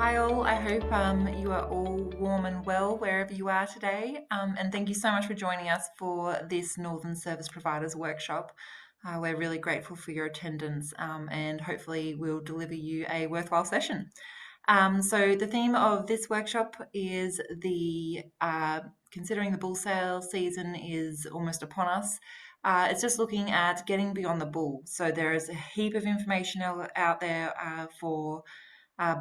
Hi all, I hope you are all warm and well wherever you are today. And thank you so much for joining us for this Northern Service Providers workshop. We're really grateful for your attendance and hopefully we'll deliver you a worthwhile session. So the theme of this workshop is considering the bull sale season is almost upon us. It's just looking at getting beyond the bull. So there is a heap of information out there for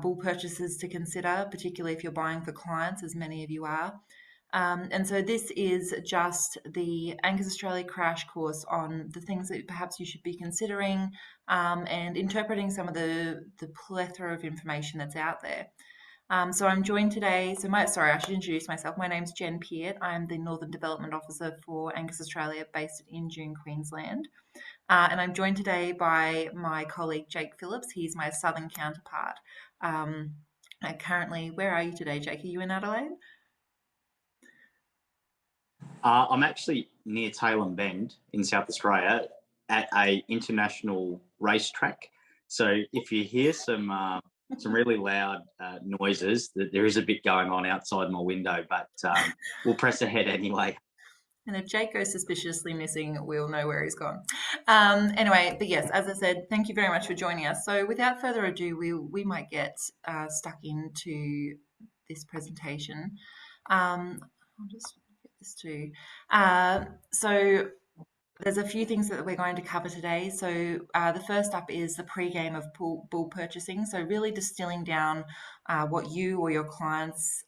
bull purchases to consider, particularly if you're buying for clients, as many of you are. And so this is just the Angus Australia crash course on the things that perhaps you should be considering and interpreting some of the plethora of information that's out there. So I'm joined today. I should introduce myself. My name's Jen Peart. I'm the Northern Development Officer for Angus Australia, based in Injune, Queensland. And I'm joined today by my colleague Jake Phillips. He's my southern counterpart. Currently, where are you today, Jake? Are you in Adelaide? I'm actually near Tailem Bend in South Australia at a international racetrack. So if you hear some really loud noises, there is a bit going on outside my window, but we'll press ahead anyway. And if Jake goes suspiciously missing, we'll know where he's gone. Anyway, but yes, as I said, thank you very much for joining us. So without further ado, we might get stuck into this presentation. I'll just get this too. So there's a few things that we're going to cover today. So the first up is the pre-game of bull purchasing. So really distilling down what you or your clients,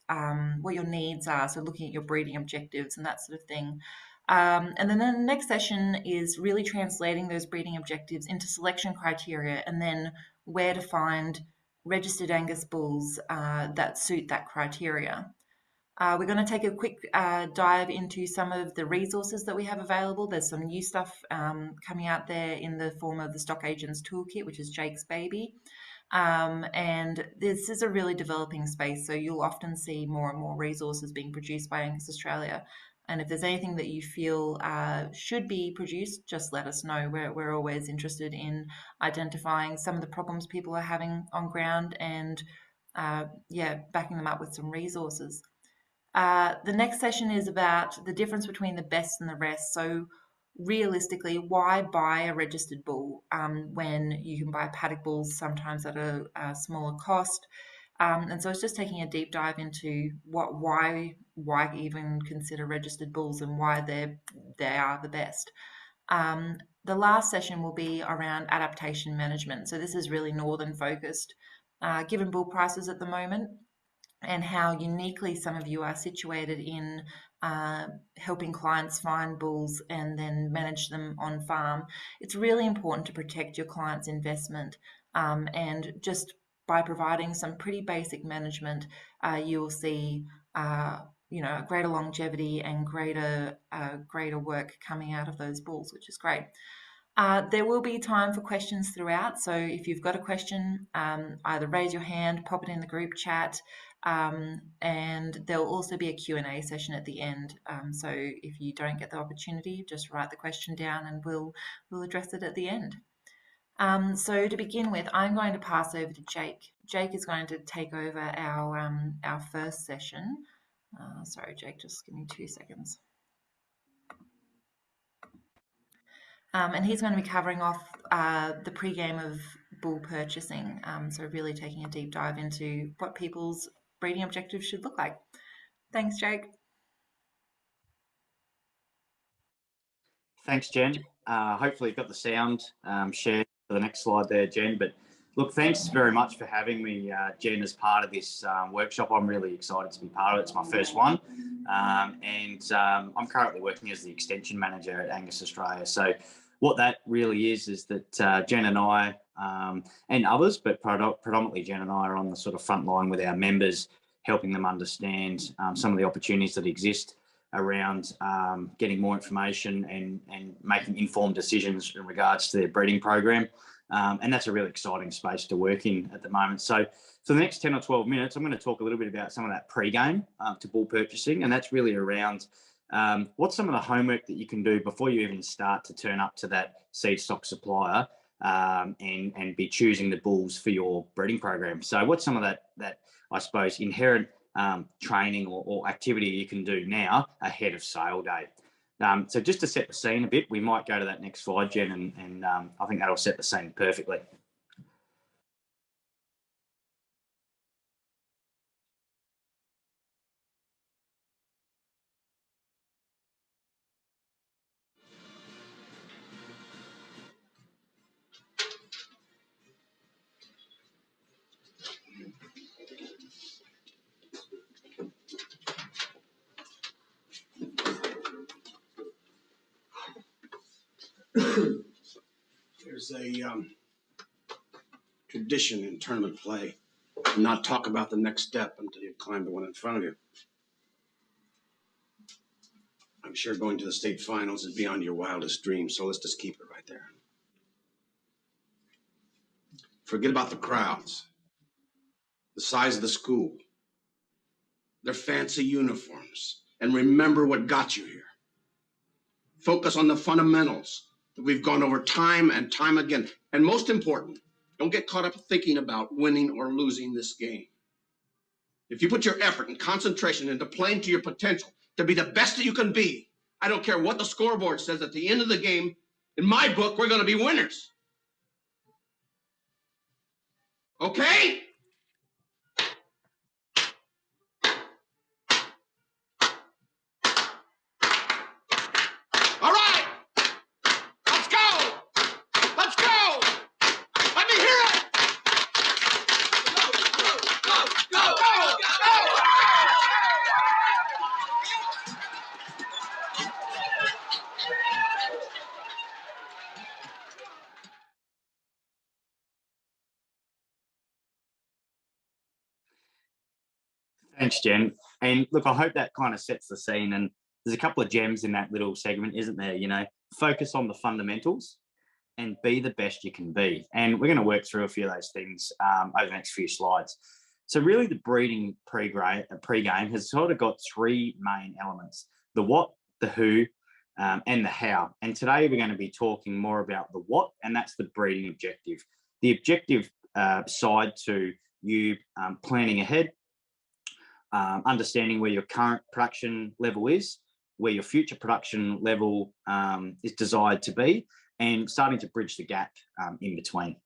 what your needs are. So looking at your breeding objectives and that sort of thing. And then the next session is really translating those breeding objectives into selection criteria and then where to find registered Angus bulls that suit that criteria. We're going to take a quick dive into some of the resources that we have available. There's some new stuff coming out there in the form of the Stock Agents Toolkit, which is Jake's baby. And this is a really developing space, so you'll often see more and more resources being produced by Angus Australia. And if there's anything that you feel should be produced, just let us know. We're always interested in identifying some of the problems people are having on ground and backing them up with some resources. The next session is about the difference between the best and the rest. So realistically, why buy a registered bull when you can buy paddock bulls sometimes at a smaller cost? And so it's just taking a deep dive into why even consider registered bulls and why they are the best. The last session will be around adaptation management. So this is really northern focused. Given bull prices at the moment, and how uniquely some of you are situated in helping clients find bulls and then manage them on farm, it's really important to protect your client's investment. And just by providing some pretty basic management, you will see greater longevity and greater work coming out of those bulls, which is great. There will be time for questions throughout. So if you've got a question, either raise your hand, pop it in the group chat, and there'll also be a Q&A session at the end. So if you don't get the opportunity, just write the question down and we'll address it at the end. So to begin with, I'm going to pass over to Jake. Jake is going to take over our first session. Sorry, Jake, just give me 2 seconds. And he's going to be covering off the pre-game of bull purchasing. So really taking a deep dive into what people's breeding objectives should look like. Thanks, Jake. Thanks, Jen. Hopefully you've got the sound shared for the next slide there, Jen. But look, thanks very much for having me, Jen, as part of this workshop. I'm really excited to be part of it. It's my first one. And I'm currently working as the Extension Manager at Angus Australia. So what that really is that Jen and I and others, but predominantly Jen and I, are on the sort of front line with our members, helping them understand some of the opportunities that exist around getting more information and making informed decisions in regards to their breeding program. And that's a really exciting space to work in at the moment. So for the next 10 or 12 minutes, I'm going to talk a little bit about some of that pre-game to bull purchasing. And that's really around what's some of the homework that you can do before you even start to turn up to that seed stock supplier and be choosing the bulls for your breeding program. So what's some of that I suppose inherent training or activity you can do now ahead of sale day? So just to set the scene a bit, we might go to that next slide, Jen, and I think that'll set the scene perfectly. There's a tradition in tournament play to not talk about the next step until you climb the one in front of you. I'm sure going to the state finals is beyond your wildest dreams, so let's just keep it right there. Forget about the crowds, the size of the school, their fancy uniforms, and remember what got you here. Focus on the fundamentals that we've gone over time and time again. And most important, don't get caught up thinking about winning or losing this game. If you put your effort and concentration into playing to your potential to be the best that you can be, I don't care what the scoreboard says at the end of the game, in my book, we're going to be winners. Okay? All right! Let's go! Let's go! Let me hear it! Go! Thanks, Jen. And look, I hope that kind of sets the scene. And there's a couple of gems in that little segment, isn't there? You know, focus on the fundamentals and be the best you can be. And we're going to work through a few of those things over the next few slides. So really the breeding pre-game has sort of got three main elements: the what, the who, and the how. And today we're going to be talking more about the what, and that's the breeding objective. The objective side to you planning ahead, understanding where your current production level is, where your future production level is desired to be, and starting to bridge the gap in between.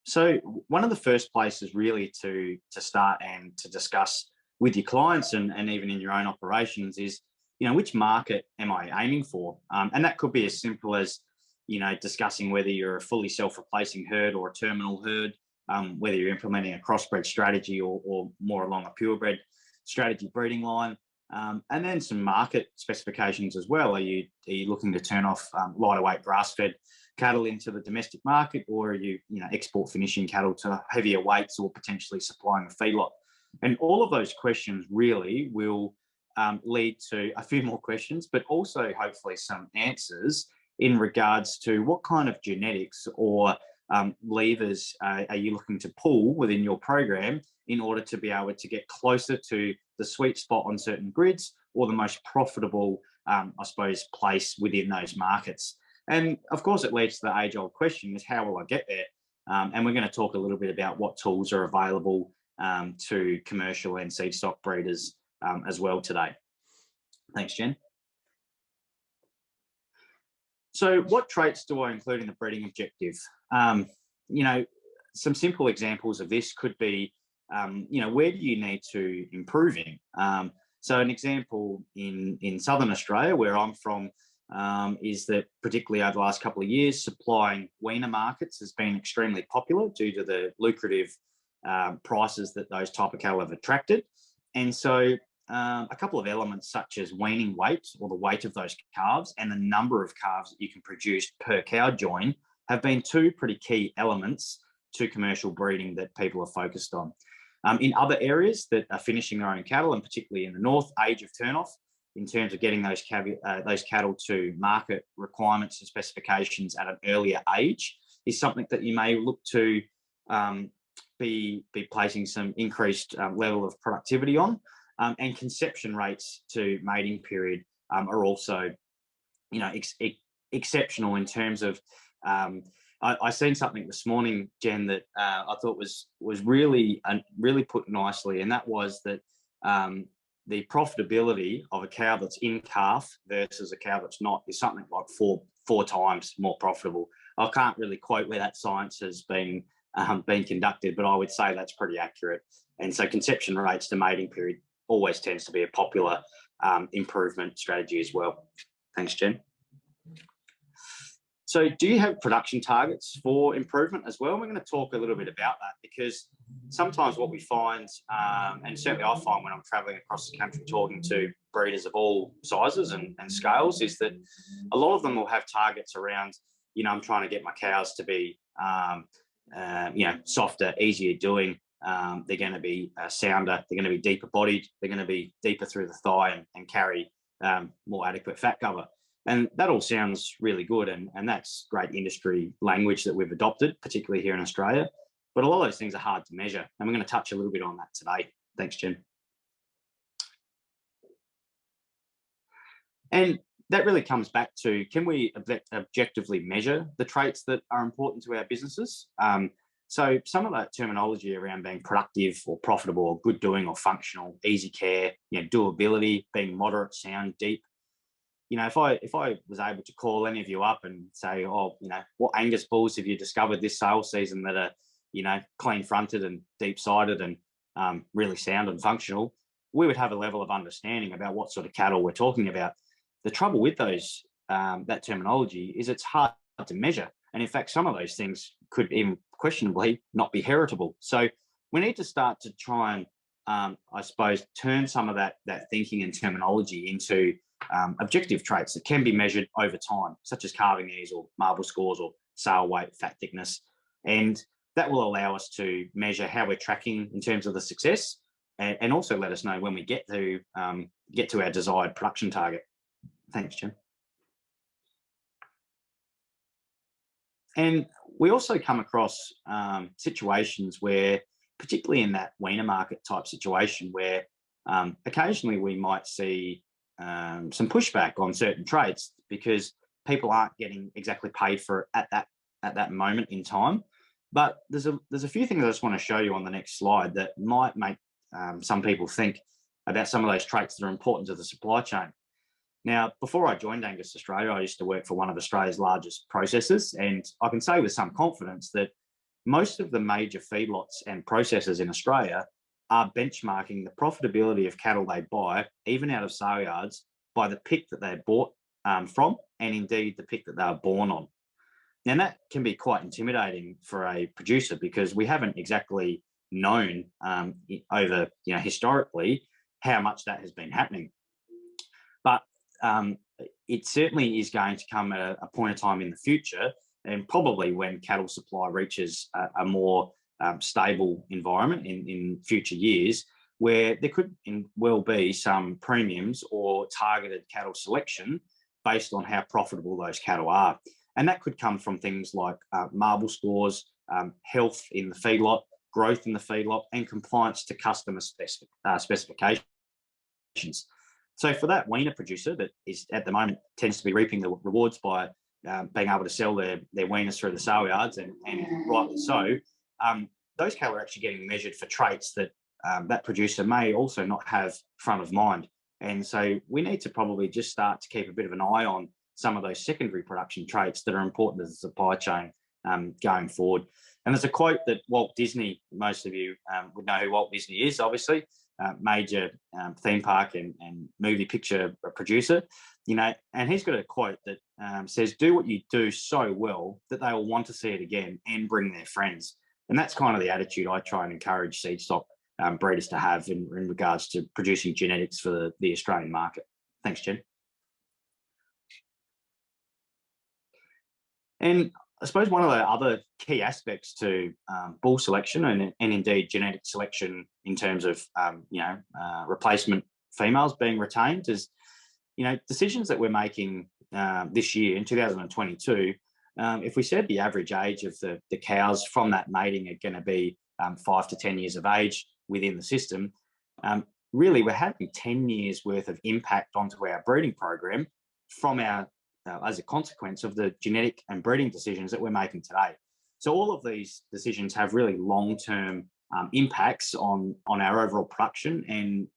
So one of the first places really to start and to discuss with your clients and even in your own operations is, you know, which market am I aiming for? And that could be as simple as, you know, discussing whether you're a fully self-replacing herd or a terminal herd, whether you're implementing a crossbred strategy or more along a purebred strategy breeding line, and then some market specifications as well. Are you looking to turn off lighter weight grass-fed cattle into the domestic market, or are you export finishing cattle to heavier weights or potentially supplying a feedlot? And all of those questions really will lead to a few more questions, but also hopefully some answers in regards to what kind of genetics or levers are you looking to pull within your program in order to be able to get closer to the sweet spot on certain grids or the most profitable, I suppose, place within those markets. And of course, it leads to the age-old question is how will I get there? And we're going to talk a little bit about what tools are available to commercial and seed stock breeders as well today. Thanks, Jen. So what traits do I include in the breeding objective? Some simple examples of this could be, where do you need to improve in? So an example in Southern Australia, where I'm from, is that particularly over the last couple of years, supplying weaner markets has been extremely popular due to the lucrative prices that those type of cattle have attracted. And so a couple of elements such as weaning weight or the weight of those calves and the number of calves that you can produce per cow join have been two pretty key elements to commercial breeding that people are focused on. In other areas that are finishing their own cattle, and particularly in the north, age of turnoff, in terms of getting those cattle to market requirements and specifications at an earlier age, is something that you may look to be placing some increased level of productivity on. And conception rates to mating period are also you know, exceptional in terms of. I seen something this morning, Jen, that I thought was really put nicely, and that was that the profitability of a cow that's in calf versus a cow that's not is something like four times more profitable. I can't really quote where that science has been conducted, but I would say that's pretty accurate. And so conception rates to mating period always tends to be a popular improvement strategy as well. Thanks, Jen. So do you have production targets for improvement as well? We're going to talk a little bit about that, because sometimes what we find, and certainly I find when I'm traveling across the country talking to breeders of all sizes and scales, is that a lot of them will have targets around, you know, I'm trying to get my cows to be, you know, softer, easier doing. They're going to be sounder. They're going to be deeper bodied. They're going to be deeper through the thigh and carry more adequate fat cover. And that all sounds really good, and that's great industry language that we've adopted, particularly here in Australia. But a lot of those things are hard to measure, and we're going to touch a little bit on that today. Thanks, Jen. And that really comes back to, can we objectively measure the traits that are important to our businesses? So some of that terminology around being productive or profitable or good doing or functional, easy care, you know, doability, being moderate, sound, deep. You know, if I was able to call any of you up and say, oh, you know, what Angus bulls have you discovered this sales season that are, you know, clean fronted and deep sided and really sound and functional, we would have a level of understanding about what sort of cattle we're talking about. The trouble with those, that terminology, is it's hard to measure. And in fact, some of those things could even questionably not be heritable. So we need to start to try and, I suppose, turn some of that thinking and terminology into objective traits that can be measured over time, such as calving ease or marble scores or sale weight, fat thickness. And that will allow us to measure how we're tracking in terms of the success, and also let us know when we get to our desired production target. Thanks, Jim. And we also come across situations where, particularly in that weaner market type situation, where occasionally we might see some pushback on certain traits because people aren't getting exactly paid for it at that moment in time. But there's a few things I just want to show you on the next slide that might make some people think about some of those traits that are important to the supply chain. Now, before I joined Angus Australia, I used to work for one of Australia's largest processors, and I can say with some confidence that most of the major feedlots and processors in Australia are benchmarking the profitability of cattle they buy, even out of sale yards, by the pick that they're bought from, and indeed the pick that they were born on. Now, that can be quite intimidating for a producer, because we haven't exactly known over, you know, historically how much that has been happening. But it certainly is going to come at a point of time in the future, and probably when cattle supply reaches a more stable environment in future years, where there could well be some premiums or targeted cattle selection based on how profitable those cattle are. And that could come from things like marble scores, health in the feedlot, growth in the feedlot, and compliance to customer specifications. So for that weaner producer that is at the moment tends to be reaping the rewards by being able to sell their weaners through the sale yards, and rightly so, those cattle are actually getting measured for traits that that producer may also not have front of mind. And so we need to probably just start to keep a bit of an eye on some of those secondary production traits that are important to the supply chain going forward. And there's a quote that Walt Disney, most of you would know who Walt Disney is, obviously, major theme park and movie picture producer, you know, and he's got a quote that says, do what you do so well that they will want to see it again and bring their friends. And that's kind of the attitude I try and encourage seed stock breeders to have in regards to producing genetics for the Australian market. Thanks, Jen. And I suppose one of the other key aspects to bull selection and indeed genetic selection in terms of replacement females being retained is, you know, decisions that we're making this year in 2022. If we said the average age of the cows from that mating are going to be 5 to 10 years of age within the system, really we're having 10 years worth of impact onto our breeding program from our as a consequence of the genetic and breeding decisions that we're making today. So all of these decisions have really long-term impacts on our overall production and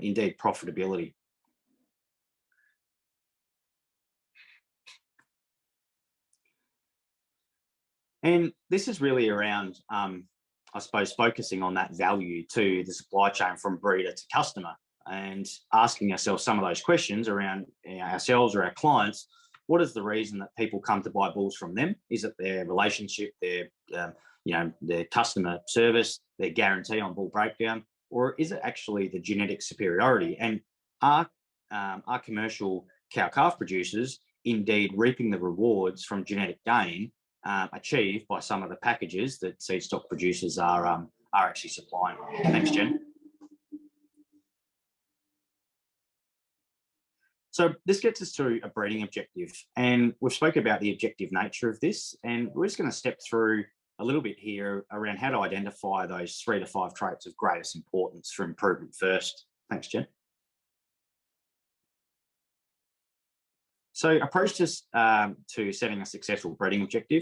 indeed profitability. And this is really around, I suppose, focusing on that value to the supply chain from breeder to customer and asking ourselves some of those questions around ourselves or our clients. What is the reason that people come to buy bulls from them? Is it their relationship, their their customer service, their guarantee on bull breakdown, or is it actually the genetic superiority? And are commercial cow-calf producers indeed reaping the rewards from genetic gain achieved by some of the packages that seed stock producers are actually supplying? Thanks, Jen. So this gets us to a breeding objective, and we've spoken about the objective nature of this, and we're just going to step through a little bit here around how to identify those 3 to 5 traits of greatest importance for improvement first. Thanks, Jen. So approaches to setting a successful breeding objective.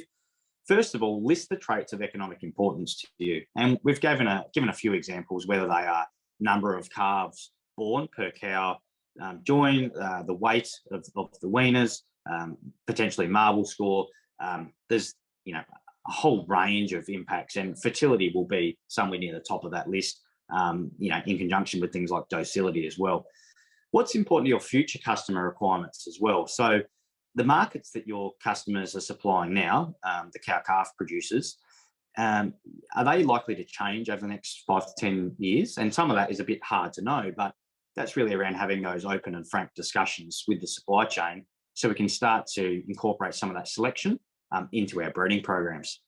First of all, list the traits of economic importance to you, and we've given a few examples, whether they are number of calves born per cow, join, the weight of the weaners, potentially marble score. There's a whole range of impacts, and fertility will be somewhere near the top of that list, in conjunction with things like docility as well. What's important to your future customer requirements as well? So the markets that your customers are supplying now, the cow-calf producers, are they likely to change over the next 5 to 10 years? And some of that is a bit hard to know, but that's really around having those open and frank discussions with the supply chain so we can start to incorporate some of that selection into our breeding programs.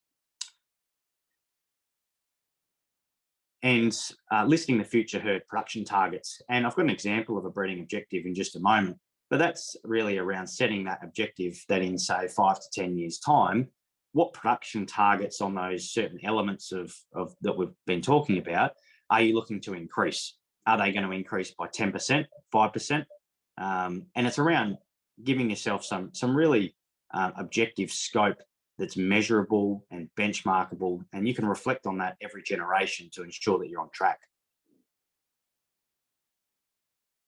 And listing the future herd production targets. And I've got an example of a breeding objective in just a moment, but that's really around setting that objective that in, say, 5 to 10 years' time, what production targets on those certain elements of that we've been talking about are you looking to increase? Are they going to increase by 10%, 5%? And it's around giving yourself some really objective scope that's measurable and benchmarkable, and you can reflect on that every generation to ensure that you're on track.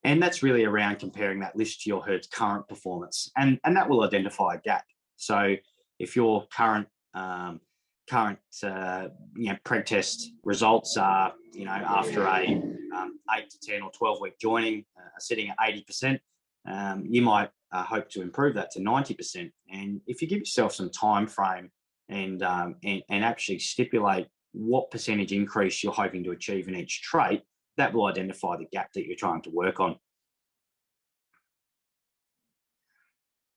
And that's really around comparing that list to your herd's current performance, and that will identify a gap. So if your current preg test results are, after a 8 to 10 or 12 week joining are sitting at 80%, you might hope to improve that to 90%. And if you give yourself some time frame and actually stipulate what percentage increase you're hoping to achieve in each trait, that will identify the gap that you're trying to work on.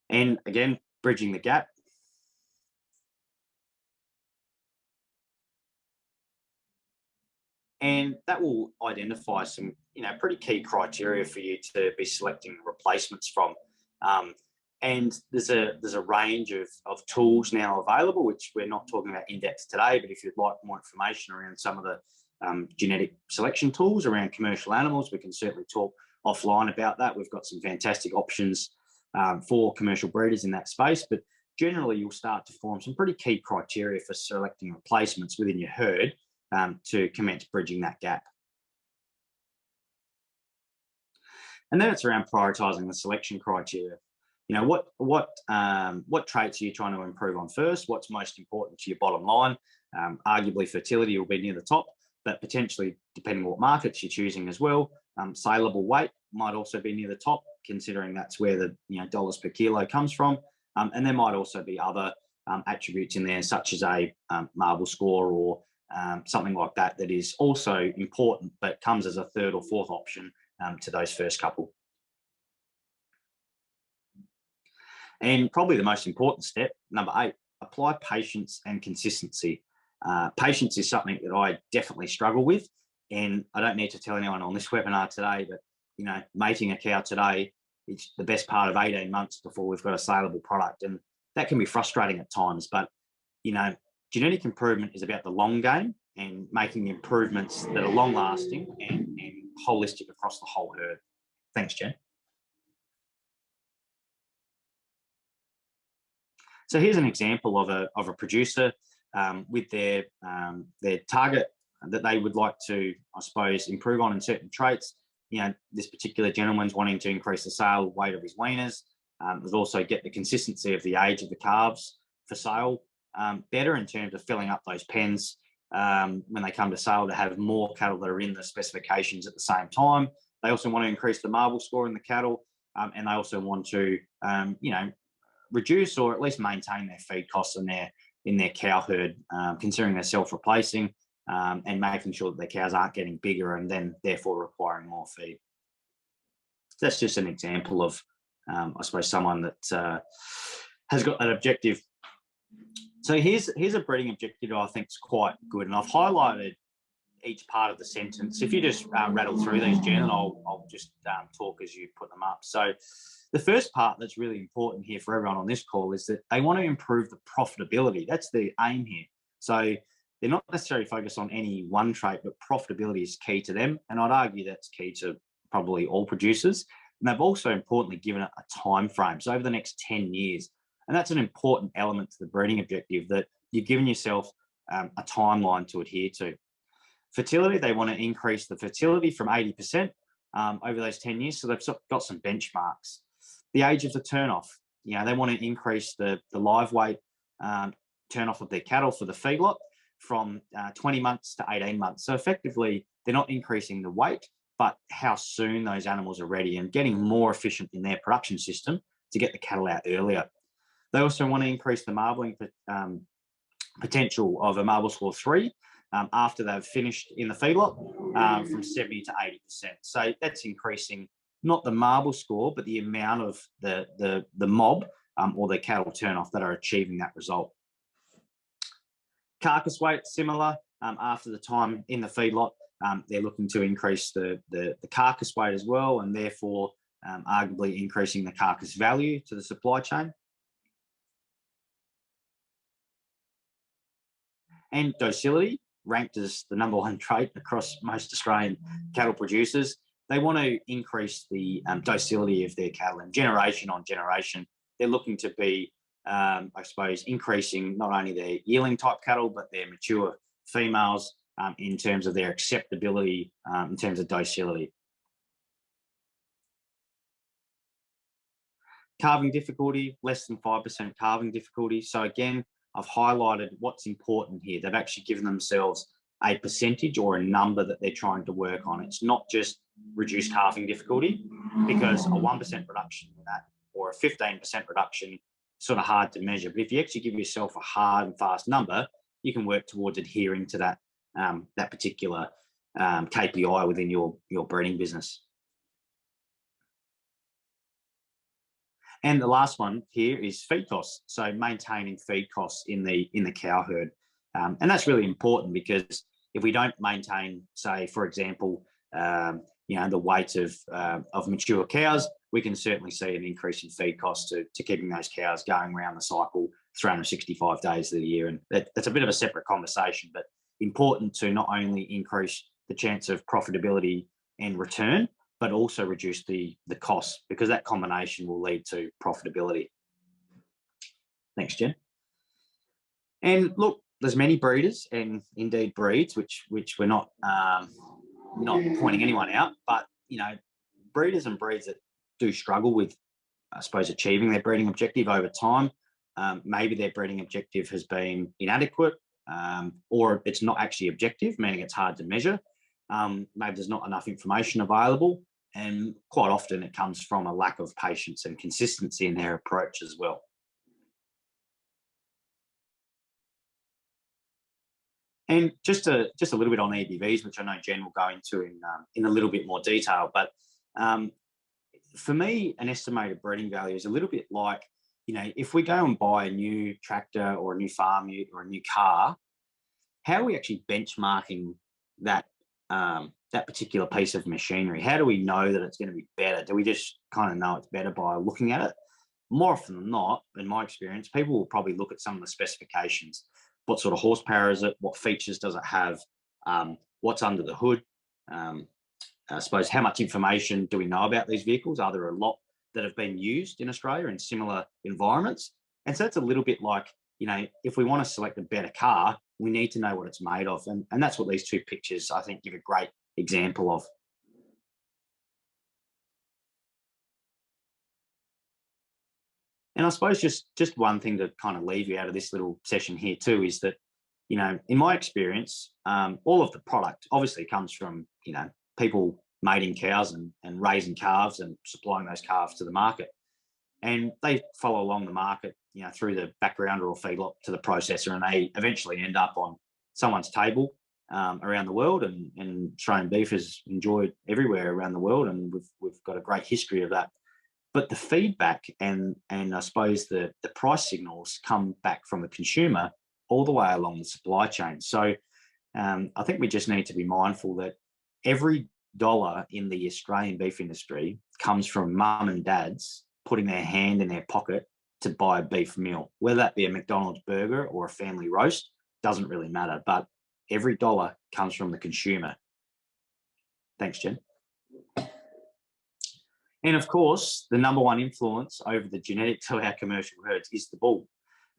And again, bridging the gap. And that will identify some, pretty key criteria for you to be selecting replacements from. And there's a range of tools now available, which we're not talking about in depth today, but if you'd like more information around some of the genetic selection tools around commercial animals, we can certainly talk offline about that. We've got some fantastic options for commercial breeders in that space, but generally you'll start to form some pretty key criteria for selecting replacements within your herd to commence bridging that gap. And then it's around prioritising the selection criteria. What traits are you trying to improve on first? What's most important to your bottom line? Arguably, fertility will be near the top, but potentially, depending on what markets you're choosing as well, saleable weight might also be near the top, considering that's where the dollars per kilo comes from. And there might also be other attributes in there, such as a marble score or something like that, that is also important, but comes as a third or fourth option to those first couple. And probably the most important step, number 8, apply patience and consistency. Patience is something that I definitely struggle with, and I don't need to tell anyone on this webinar today, but mating a cow today, it's the best part of 18 months before we've got a saleable product, and that can be frustrating at times. But genetic improvement is about the long game and making improvements that are long lasting and holistic across the whole herd. Thanks, Jen. So here's an example of a producer with their target that they would like to, I suppose, improve on in certain traits. You know, this particular gentleman's wanting to increase the sale weight of his weaners. There's also get the consistency of the age of the calves for sale better in terms of filling up those pens when they come to sale, to have more cattle that are in the specifications at the same time. They also want to increase the marble score in the cattle, and they also want to, you know, reduce or at least maintain their feed costs in their cow herd, considering they're self-replacing, and making sure that their cows aren't getting bigger and then therefore requiring more feed. So that's just an example of, I suppose, someone that has got that objective. So here's a breeding objective I think is quite good, and I've highlighted each part of the sentence. If you just rattle through these, Jen, and I'll just talk as you put them up. So the first part that's really important here for everyone on this call is that they want to improve the profitability. That's the aim here. So they're not necessarily focused on any one trait, but profitability is key to them. And I'd argue that's key to probably all producers. And they've also importantly given it a time frame. So over the next 10 years. And that's an important element to the breeding objective, that you've given yourself a timeline to adhere to. Fertility, they want to increase the fertility from 80% over those 10 years. So they've got some benchmarks. The age of the turnoff, you know, they want to increase the live weight turnoff of their cattle for the feedlot from 20 months to 18 months. So effectively, they're not increasing the weight, but how soon those animals are ready, and getting more efficient in their production system to get the cattle out earlier. They also want to increase the marbling potential of a marble score 3 after they've finished in the feedlot from 70 to 80%. So that's increasing not the marble score, but the amount of the mob or the cattle turnoff that are achieving that result. Carcass weight, similar. After the time in the feedlot, they're looking to increase the carcass weight as well, and therefore arguably increasing the carcass value to the supply chain. And docility, ranked as the #1 trait across most Australian cattle producers. They want to increase the docility of their cattle, and generation on generation, they're looking to be, I suppose, increasing not only their yearling type cattle, but their mature females in terms of their acceptability in terms of docility. Calving difficulty, less than 5% calving difficulty. So again, I've highlighted what's important here. They've actually given themselves a percentage or a number that they're trying to work on. It's not just reduced calving difficulty, because a 1% reduction in that or a 15% reduction is sort of hard to measure. But if you actually give yourself a hard and fast number, you can work towards adhering to that, that particular KPI within your breeding business. And the last one here is feed costs. So maintaining feed costs in the cow herd. And that's really important, because if we don't maintain, say, for example, you know, the weight of mature cows, we can certainly see an increase in feed costs to keeping those cows going around the cycle 365 days of the year. And that's a bit of a separate conversation, but important to not only increase the chance of profitability and return, but also reduce the costs, because that combination will lead to profitability. Thanks, Jen. And look, there's many breeders and indeed breeds, which we're not pointing anyone out, but you know, breeders and breeds that do struggle with, I suppose, achieving their breeding objective over time. Maybe their breeding objective has been inadequate, or it's not actually objective, meaning it's hard to measure. Maybe there's not enough information available, and quite often it comes from a lack of patience and consistency in their approach as well. And just a little bit on EBVs, which I know Jen will go into in a little bit more detail, but for me, an estimated breeding value is a little bit like, you know, if we go and buy a new tractor or a new farm or a new car, how are we actually benchmarking that that particular piece of machinery? How do we know that it's going to be better? Do we just kind of know it's better by looking at it? More often than not, in my experience, people will probably look at some of the specifications. What sort of horsepower is it? What features does it have? What's under the hood? I suppose, how much information do we know about these vehicles? Are there a lot that have been used in Australia in similar environments? And so it's a little bit like, you know, if we want to select a better car, we need to know what it's made of. And that's what these two pictures, I think, give a great example of. And I suppose just one thing to kind of leave you out of this little session here too is that, you know, in my experience, all of the product obviously comes from, you know, people mating cows and raising calves and supplying those calves to the market. And they follow along the market, you know, through the background or feedlot to the processor, and they eventually end up on someone's table around the world. And Australian beef is enjoyed everywhere around the world, and we've got a great history of that. But the feedback and I suppose the price signals come back from the consumer all the way along the supply chain. So I think we just need to be mindful that every dollar in the Australian beef industry comes from mum and dads putting their hand in their pocket to buy a beef meal, whether that be a McDonald's burger or a family roast, doesn't really matter. But every dollar comes from the consumer. Thanks, Jen. And of course, the number one influence over the genetics of our commercial herds is the bull.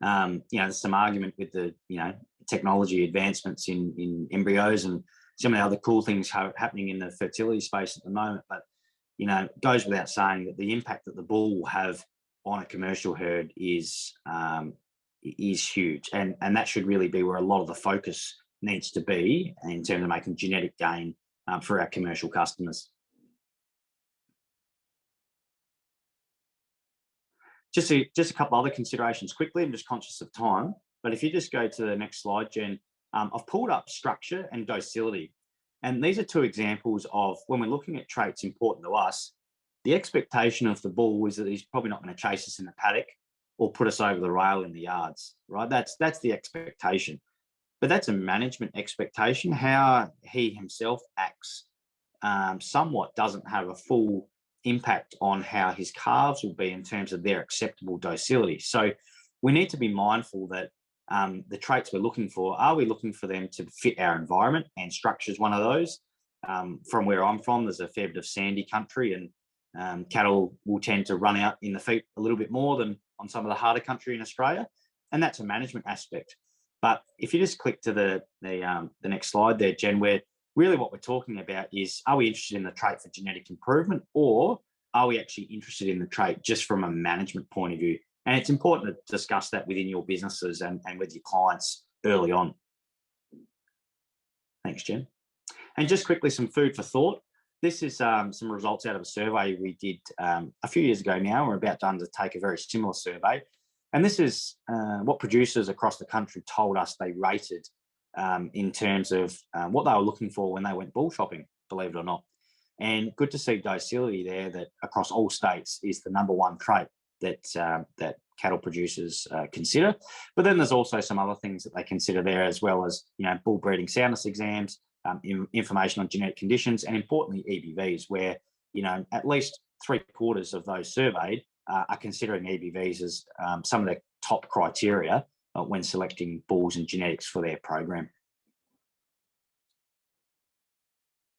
You know, there's some argument with the, you know, technology advancements in embryos and some of the other cool things happening in the fertility space at the moment. But, you know, it goes without saying that the impact that the bull will have on a commercial herd is huge. And that should really be where a lot of the focus needs to be in terms of making genetic gain for our commercial customers. Just a couple other considerations quickly. I'm just conscious of time, but if you just go to the next slide, Jen, I've pulled up structure and docility. And these are two examples of when we're looking at traits important to us, the expectation of the bull is that he's probably not going to chase us in the paddock or put us over the rail in the yards, right? That's the expectation. But that's a management expectation. How he himself acts somewhat doesn't have a full impact on how his calves will be in terms of their acceptable docility. So we need to be mindful that the traits we're looking for, are we looking for them to fit our environment? And structure is one of those. From where I'm from, there's a fair bit of sandy country, and cattle will tend to run out in the feet a little bit more than on some of the harder country in Australia. And that's a management aspect. But if you just click to the next slide there, Jen, where really what we're talking about is, are we interested in the trait for genetic improvement, or are we actually interested in the trait just from a management point of view? And it's important to discuss that within your businesses and with your clients early on. Thanks, Jen. And just quickly, some food for thought. This is some results out of a survey we did a few years ago now. We're about to undertake a very similar survey. And this is what producers across the country told us they rated in terms of what they were looking for when they went bull shopping, believe it or not. And good to see docility there, that across all states is the number one trait that cattle producers consider. But then there's also some other things that they consider there, as well as, you know, bull breeding soundness exams, information on genetic conditions, and importantly EBVs, where, you know, at least 3/4 of those surveyed are considering EBVs as some of the top criteria when selecting bulls and genetics for their program.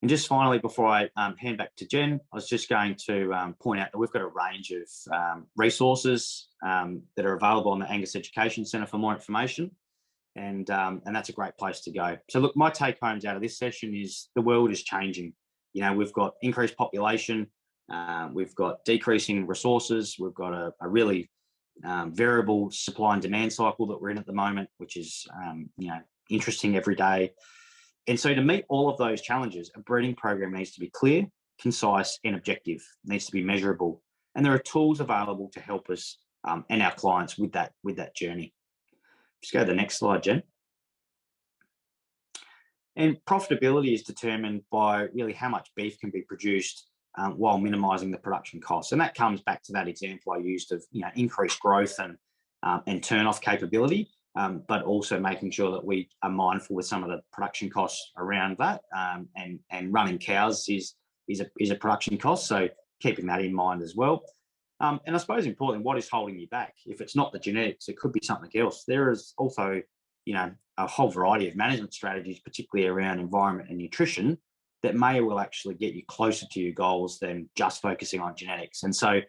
And just finally, before I hand back to Jen, I was just going to point out that we've got a range of resources that are available on the Angus Education Centre for more information. And that's a great place to go. So look, my take homes out of this session is the world is changing. You know, we've got increased population, we've got decreasing resources, we've got a really variable supply and demand cycle that we're in at the moment, which is you know, interesting every day. And so to meet all of those challenges, a breeding program needs to be clear, concise, and objective. It needs to be measurable. And there are tools available to help us and our clients with that journey. Just go to the next slide, Jen. And profitability is determined by really how much beef can be produced while minimising the production costs. And that comes back to that example I used of, you know, increased growth and turn-off capability, but also making sure that we are mindful with some of the production costs around that. And running cows is a production cost, so keeping that in mind as well. And I suppose importantly, what is holding you back? If it's not the genetics, it could be something else. There is also, you know, a whole variety of management strategies, particularly around environment and nutrition, that may well actually get you closer to your goals than just focusing on genetics. And so,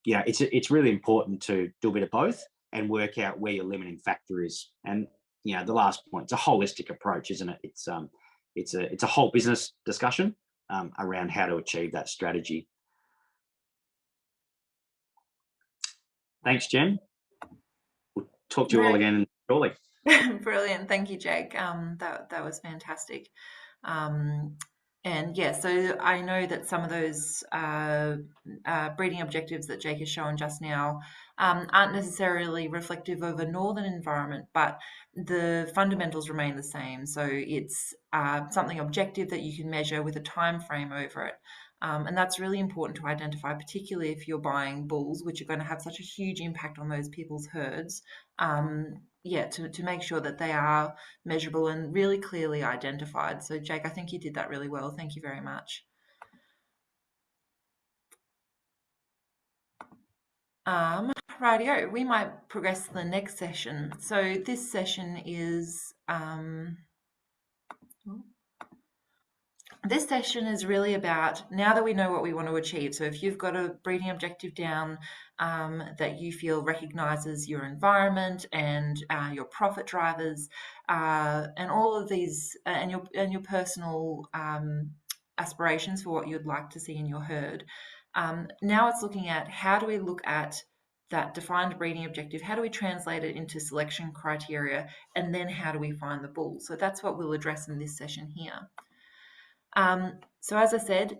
yeah, it's really important to do a bit of both. and work out where your limiting factor is. And the last point, it's a holistic approach, isn't it? It's a whole business discussion around how to achieve that strategy. Thanks, Jen. We'll talk to you all again shortly. Brilliant. Thank you, Jake. That was fantastic. And yeah, so I know that some of those breeding objectives that Jake has shown just now aren't necessarily reflective of a northern environment, but the fundamentals remain the same. So it's something objective that you can measure with a time frame over it. And that's really important to identify, particularly if you're buying bulls, which are going to have such a huge impact on those people's herds. To make sure that they are measurable and really clearly identified. So, Jake, I think you did that really well. Thank you very much. Rightio, we might progress to the next session. So this session is this session is really about, now that we know what we want to achieve, so if you've got a breeding objective down that you feel recognises your environment and your profit drivers and all of these and your personal aspirations for what you'd like to see in your herd, now it's looking at how do we look at that defined breeding objective, how do we translate it into selection criteria, and then how do we find the bull? So that's what we'll address in this session here. So as I said,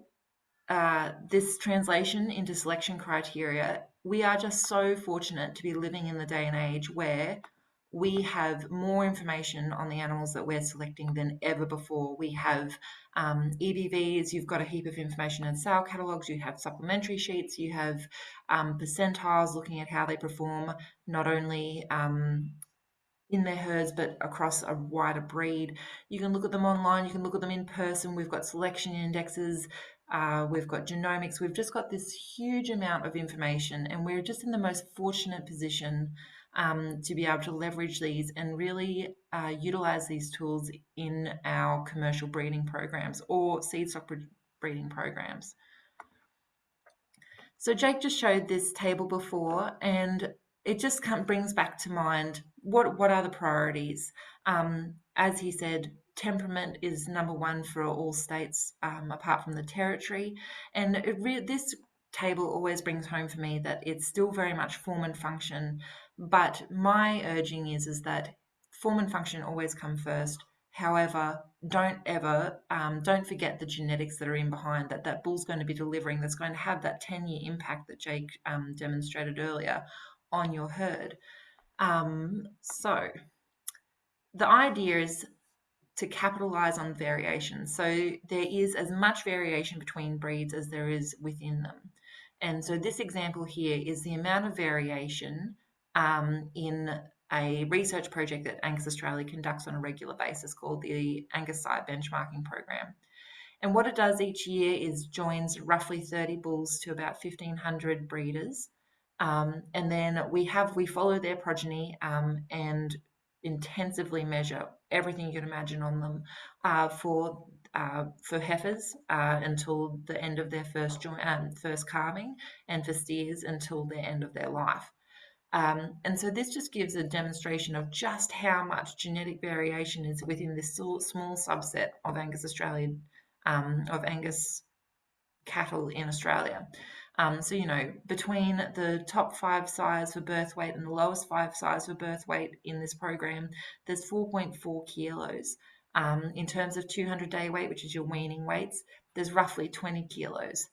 this translation into selection criteria, we are just so fortunate to be living in the day and age where we have more information on the animals that we're selecting than ever before. We have EBVs, you've got a heap of information in sale catalogues, you have supplementary sheets, you have percentiles looking at how they perform, not only in their herds, but across a wider breed. You can look at them online, you can look at them in person. We've got selection indexes, we've got genomics, we've just got this huge amount of information, and we're just in the most fortunate position to be able to leverage these and really utilize these tools in our commercial breeding programs or seed stock breeding programs. So Jake just showed this table before, and it just brings back to mind what are the priorities. As he said, temperament is number one for all states apart from the territory, and this table always brings home for me that it's still very much form and function, but my urging is that form and function always come first. However, don't forget the genetics that are in behind that bull's going to be delivering, that's going to have that 10-year impact that Jake demonstrated earlier on your herd. So the idea is to capitalize on variation. So there is as much variation between breeds as there is within them. And so this example here is the amount of variation in a research project that Angus Australia conducts on a regular basis called the Angus Site Benchmarking Program. And what it does each year is joins roughly 30 bulls to about 1,500 breeders. And then we follow their progeny and intensively measure everything you can imagine on them for heifers until the end of their first calving, and for steers until the end of their life. And so this just gives a demonstration of just how much genetic variation is within this small subset of Angus Australian, of Angus cattle in Australia. So, between the top 5 sires for birth weight and the lowest 5 sires for birth weight in this program, there's 4.4 kilos. In terms of 200-day weight, which is your weaning weights, there's roughly 20 kilos.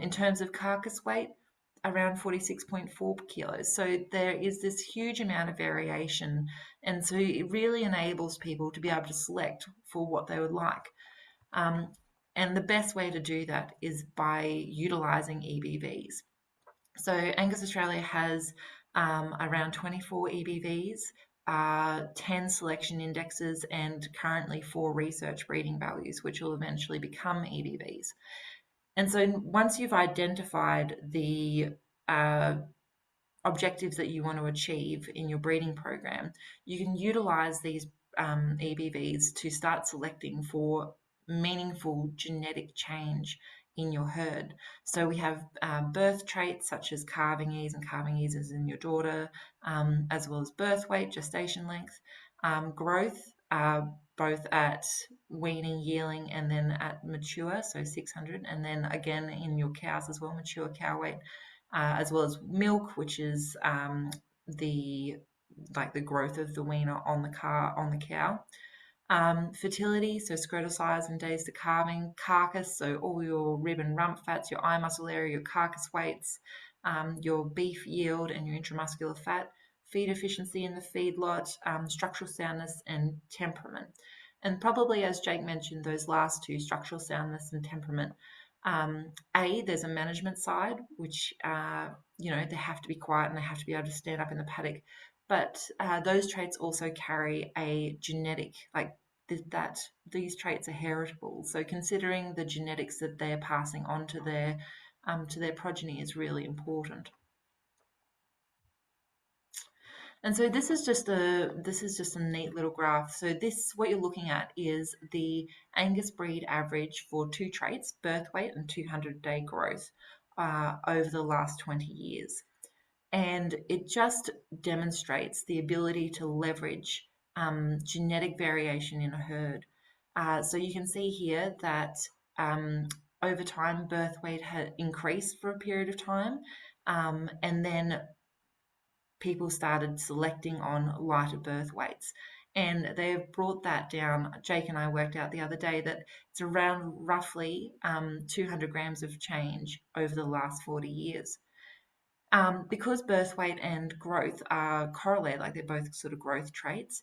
In terms of carcass weight, around 46.4 kilos. So there is this huge amount of variation. And so it really enables people to be able to select for what they would like. And the best way to do that is by utilising EBVs. So Angus Australia has around 24 EBVs, 10 selection indexes, and currently 4 research breeding values, which will eventually become EBVs. And so once you've identified the objectives that you want to achieve in your breeding program, you can utilise these EBVs to start selecting for meaningful genetic change in your herd. So we have birth traits such as calving ease, and calving ease is in your daughter, as well as birth weight, gestation length, growth, both at weaning, yearling, and then at mature, so 600, and then again in your cows as well, mature cow weight, as well as milk, which is the growth of the weaner on the cow. Fertility, so scrotal size and days to calving. Carcass, so all your rib and rump fats, your eye muscle area, your carcass weights, your beef yield and your intramuscular fat. Feed efficiency in the feedlot, structural soundness and temperament. And probably, as Jake mentioned, those last two, structural soundness and temperament. There's a management side, which, they have to be quiet and they have to be able to stand up in the paddock. But those traits also carry a genetic, that these traits are heritable. So considering the genetics that they're passing on to their progeny is really important. And so this is just a neat little graph. So what you're looking at is the Angus breed average for two traits, birth weight and 200-day growth, over the last 20 years. And it just demonstrates the ability to leverage genetic variation in a herd. So you can see here that over time, birth weight had increased for a period of time, and then people started selecting on lighter birth weights. And they've brought that down. Jake and I worked out the other day that it's around roughly 200 grams of change over the last 40 years. Because birth weight and growth are correlated, like they're both sort of growth traits,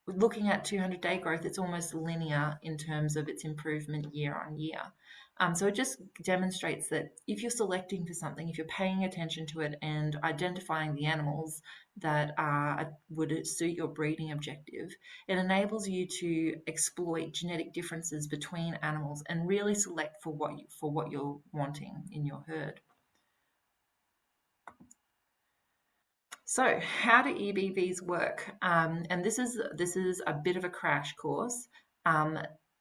looking at 200-day growth, it's almost linear in terms of its improvement year on year. So it just demonstrates that if you're selecting for something, if you're paying attention to it and identifying the animals that would suit your breeding objective, it enables you to exploit genetic differences between animals and really select for what you're wanting in your herd. So how do EBVs work? And this is a bit of a crash course.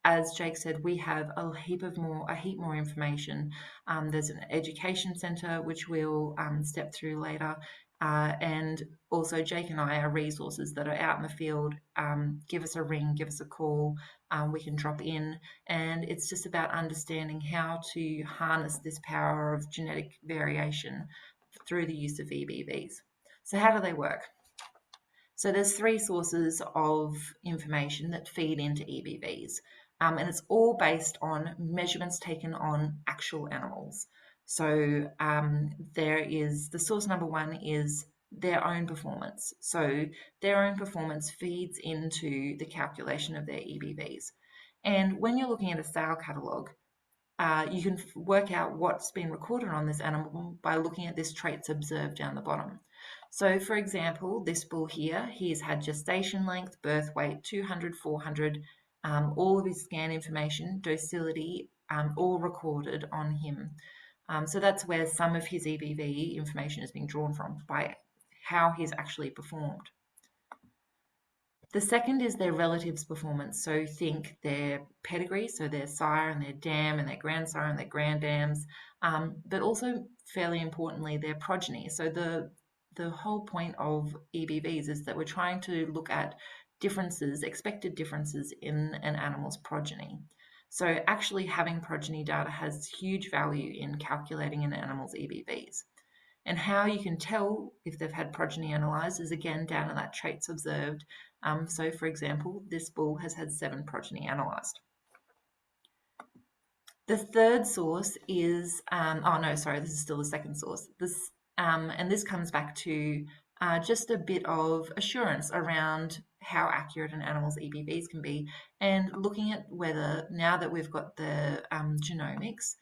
As Jake said, we have a heap more information. There's an education centre which we'll step through later, and also Jake and I are resources that are out in the field. Give us a ring, give us a call. We can drop in, and it's just about understanding how to harness this power of genetic variation through the use of EBVs. So how do they work? So there's three sources of information that feed into EBVs, and it's all based on measurements taken on actual animals. So there is the source number one is their own performance. So their own performance feeds into the calculation of their EBVs. And when you're looking at a sale catalogue, you can work out what's been recorded on this animal by looking at this traits observed down the bottom. So for example, this bull here, he's had gestation length, birth weight, 200, 400, all of his scan information, docility, all recorded on him. So that's where some of his EBV information is being drawn from, by how he's actually performed. The second is their relatives' performance. So think their pedigree, so their sire and their dam and their grandsire and their granddams, but also fairly importantly, their progeny. So the whole point of EBVs is that we're trying to look at differences, expected differences in an animal's progeny. So actually having progeny data has huge value in calculating an animal's EBVs. And how you can tell if they've had progeny analysed is again down in that traits observed. So for example, this bull has had 7 progeny analysed. The third source is, this is still the second source. And this comes back to just a bit of assurance around how accurate an animal's EBVs can be, and looking at whether, now that we've got the genomics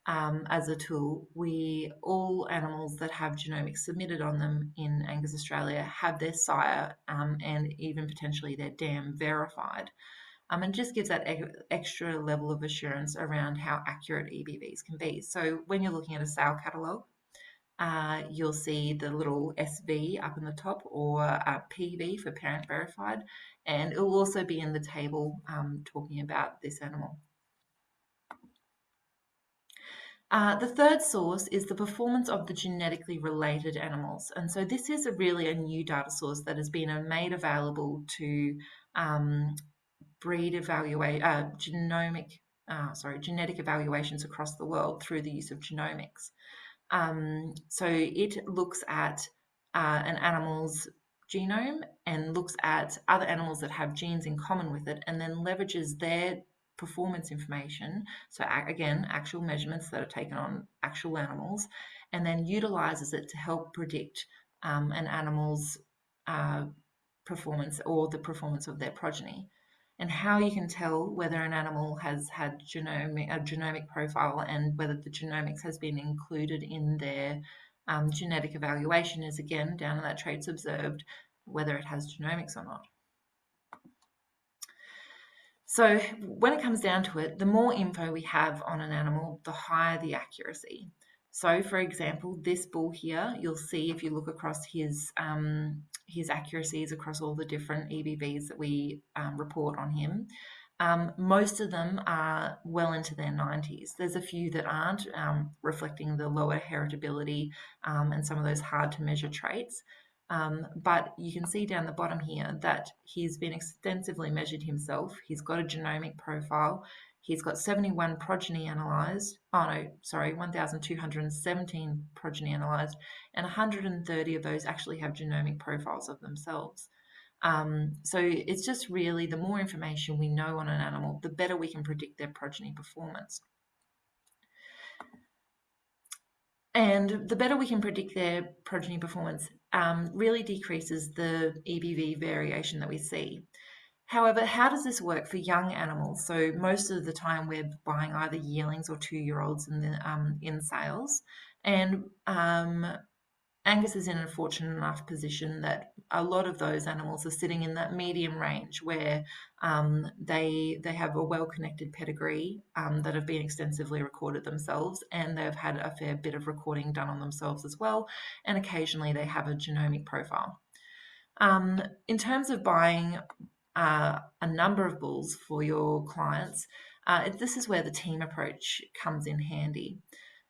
as a tool, all animals that have genomics submitted on them in Angus Australia have their sire and even potentially their dam verified. And just gives that extra level of assurance around how accurate EBVs can be. So when you're looking at a sale catalogue, you'll see the little SV up in the top, or PV for parent verified, and it will also be in the table talking about this animal. The third source is the performance of the genetically related animals. And so this is really a new data source that has been made available to genetic evaluations across the world through the use of genomics. So it looks at an animal's genome and looks at other animals that have genes in common with it, and then leverages their performance information, so again, actual measurements that are taken on actual animals, and then utilizes it to help predict an animal's performance or the performance of their progeny. And how you can tell whether an animal has had a genomic profile and whether the genomics has been included in their genetic evaluation is, again, down in that traits observed, whether it has genomics or not. So when it comes down to it, the more info we have on an animal, the higher the accuracy. So, for example, this bull here, you'll see if you look across his accuracies across all the different EBVs that we report on him, most of them are well into their 90s. There's a few that aren't, reflecting the lower heritability and some of those hard to measure traits. But you can see down the bottom here that he's been extensively measured himself. He's got a genomic profile. He's got 71 progeny analysed. 1,217 progeny analysed, and 130 of those actually have genomic profiles of themselves. So it's just really the more information we know on an animal, the better we can predict their progeny performance. And the better we can predict their progeny performance really decreases the EBV variation that we see. However, how does this work for young animals? So most of the time we're buying either yearlings or 2-year-olds in sales. And Angus is in a fortunate enough position that a lot of those animals are sitting in that medium range where they have a well-connected pedigree that have been extensively recorded themselves, and they've had a fair bit of recording done on themselves as well, and occasionally they have a genomic profile. In terms of buying a number of bulls for your clients, this is where the team approach comes in handy.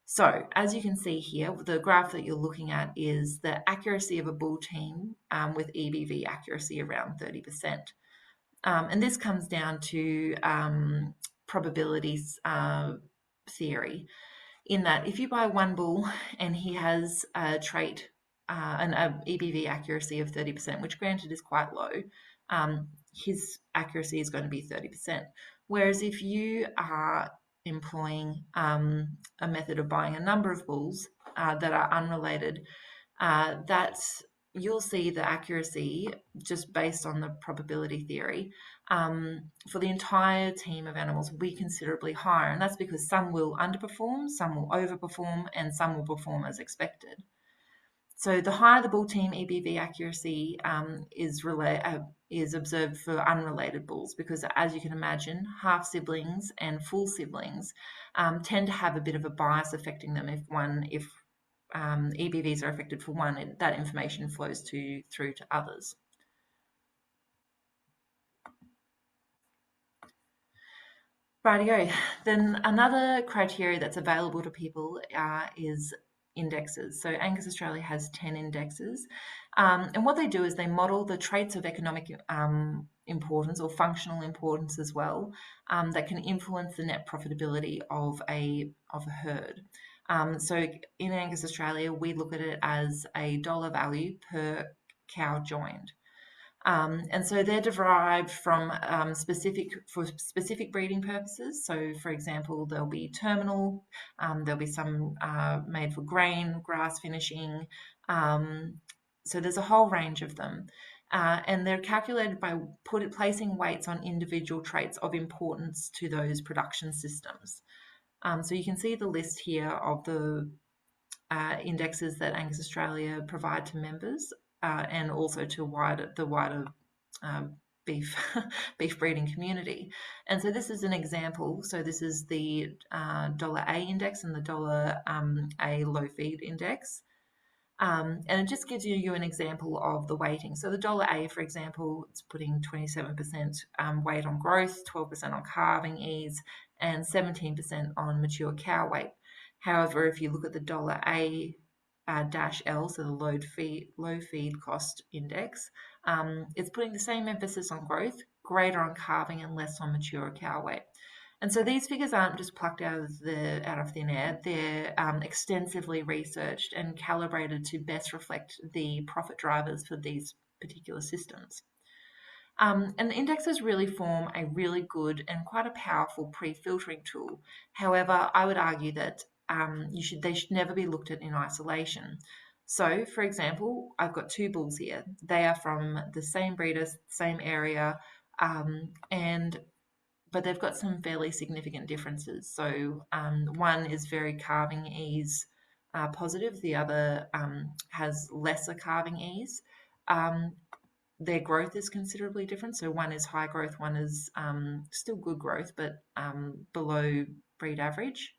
So as you can see here, the graph that you're looking at is the accuracy of a bull team with EBV accuracy around 30%. And this comes down to probability theory, in that if you buy one bull and he has a trait, an EBV accuracy of 30%, which granted is quite low, his accuracy is going to be 30%. Whereas if you are employing a method of buying a number of bulls that are unrelated, that you'll see the accuracy, just based on the probability theory, for the entire team of animals will be considerably higher. And that's because some will underperform, some will overperform, and some will perform as expected. So the higher the bull team EBV accuracy is observed for unrelated bulls, because as you can imagine, half siblings and full siblings tend to have a bit of a bias affecting them. If EBVs are affected for one, that information flows through to others. Rightio. Then another criteria that's available to people is indexes. So Angus Australia has 10 indexes, and what they do is they model the traits of economic importance or functional importance as well, that can influence the net profitability of a herd. So in Angus Australia, we look at it as a dollar value per cow joined. And so they're derived from specific breeding purposes. So, for example, there'll be terminal, there'll be some made for grain, grass finishing. So there's a whole range of them. And they're calculated by placing weights on individual traits of importance to those production systems. So you can see the list here of the indexes that Angus Australia provide to members. And also to the wider beef breeding community. And so this is an example. So this is the $A index and the $A low feed index. And it just gives you an example of the weighting. So the $A, for example, it's putting 27% weight on growth, 12% on calving ease, and 17% on mature cow weight. However, if you look at the $A-L, so the low feed cost index, it's putting the same emphasis on growth, greater on calving and less on mature cow weight. And so these figures aren't just plucked out of thin air. They're extensively researched and calibrated to best reflect the profit drivers for these particular systems. And the indexes really form a really good and quite a powerful pre-filtering tool. However, I would argue that they should never be looked at in isolation. So, for example, I've got two bulls here. They are from the same breeder, same area, but they've got some fairly significant differences. So one is very calving ease positive, the other has lesser calving ease. Their growth is considerably different. So one is high growth, one is still good growth, but below breed average.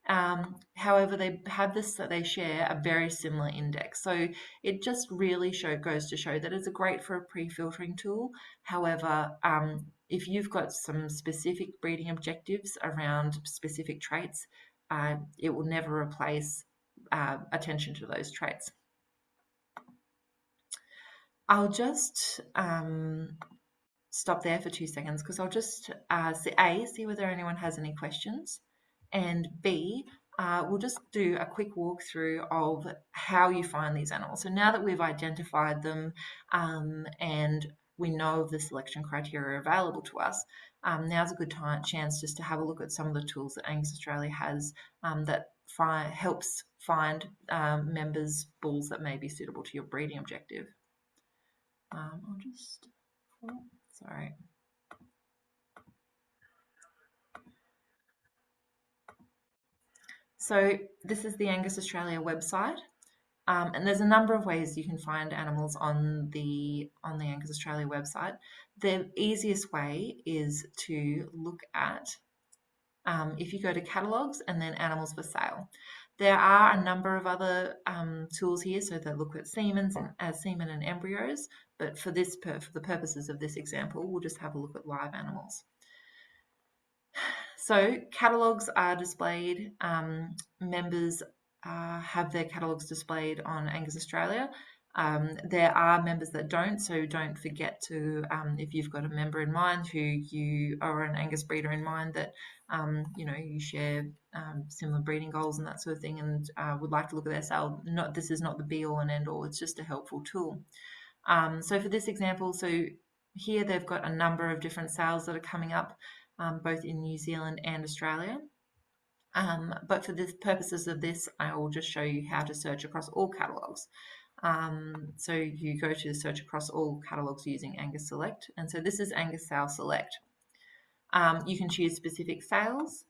However, they share a very similar index. So it just really goes to show that it's great for a pre-filtering tool. However, if you've got some specific breeding objectives around specific traits, it will never replace attention to those traits. I'll just stop there for 2 seconds because I'll just see whether anyone has any questions, and B, we'll just do a quick walkthrough of how you find these animals. So now that we've identified them and we know of the selection criteria available to us, now's a good chance just to have a look at some of the tools that Angus Australia has that helps find bulls that may be suitable to your breeding objective. Sorry. So this is the Angus Australia website, and there's a number of ways you can find animals on the Angus Australia website. The easiest way is to look at if you go to catalogues and then animals for sale. There are a number of other tools here, so they look at semen and embryos, but for the purposes of this example, we'll just have a look at live animals. So catalogues are displayed. Members have their catalogues displayed on Angus Australia. There are members that don't, so don't forget to, if you've got a member in mind or an Angus breeder in mind that you share similar breeding goals and that sort of thing, and would like to look at their sale. This is not the be all and end all. It's just a helpful tool. So for this example, so here they've got a number of different sales that are coming up, both in New Zealand and Australia. But for the purposes of this, I will just show you how to search across all catalogues. So you go to search across all catalogues using Angus Select. And so this is Angus Sale Select. You can choose specific sales.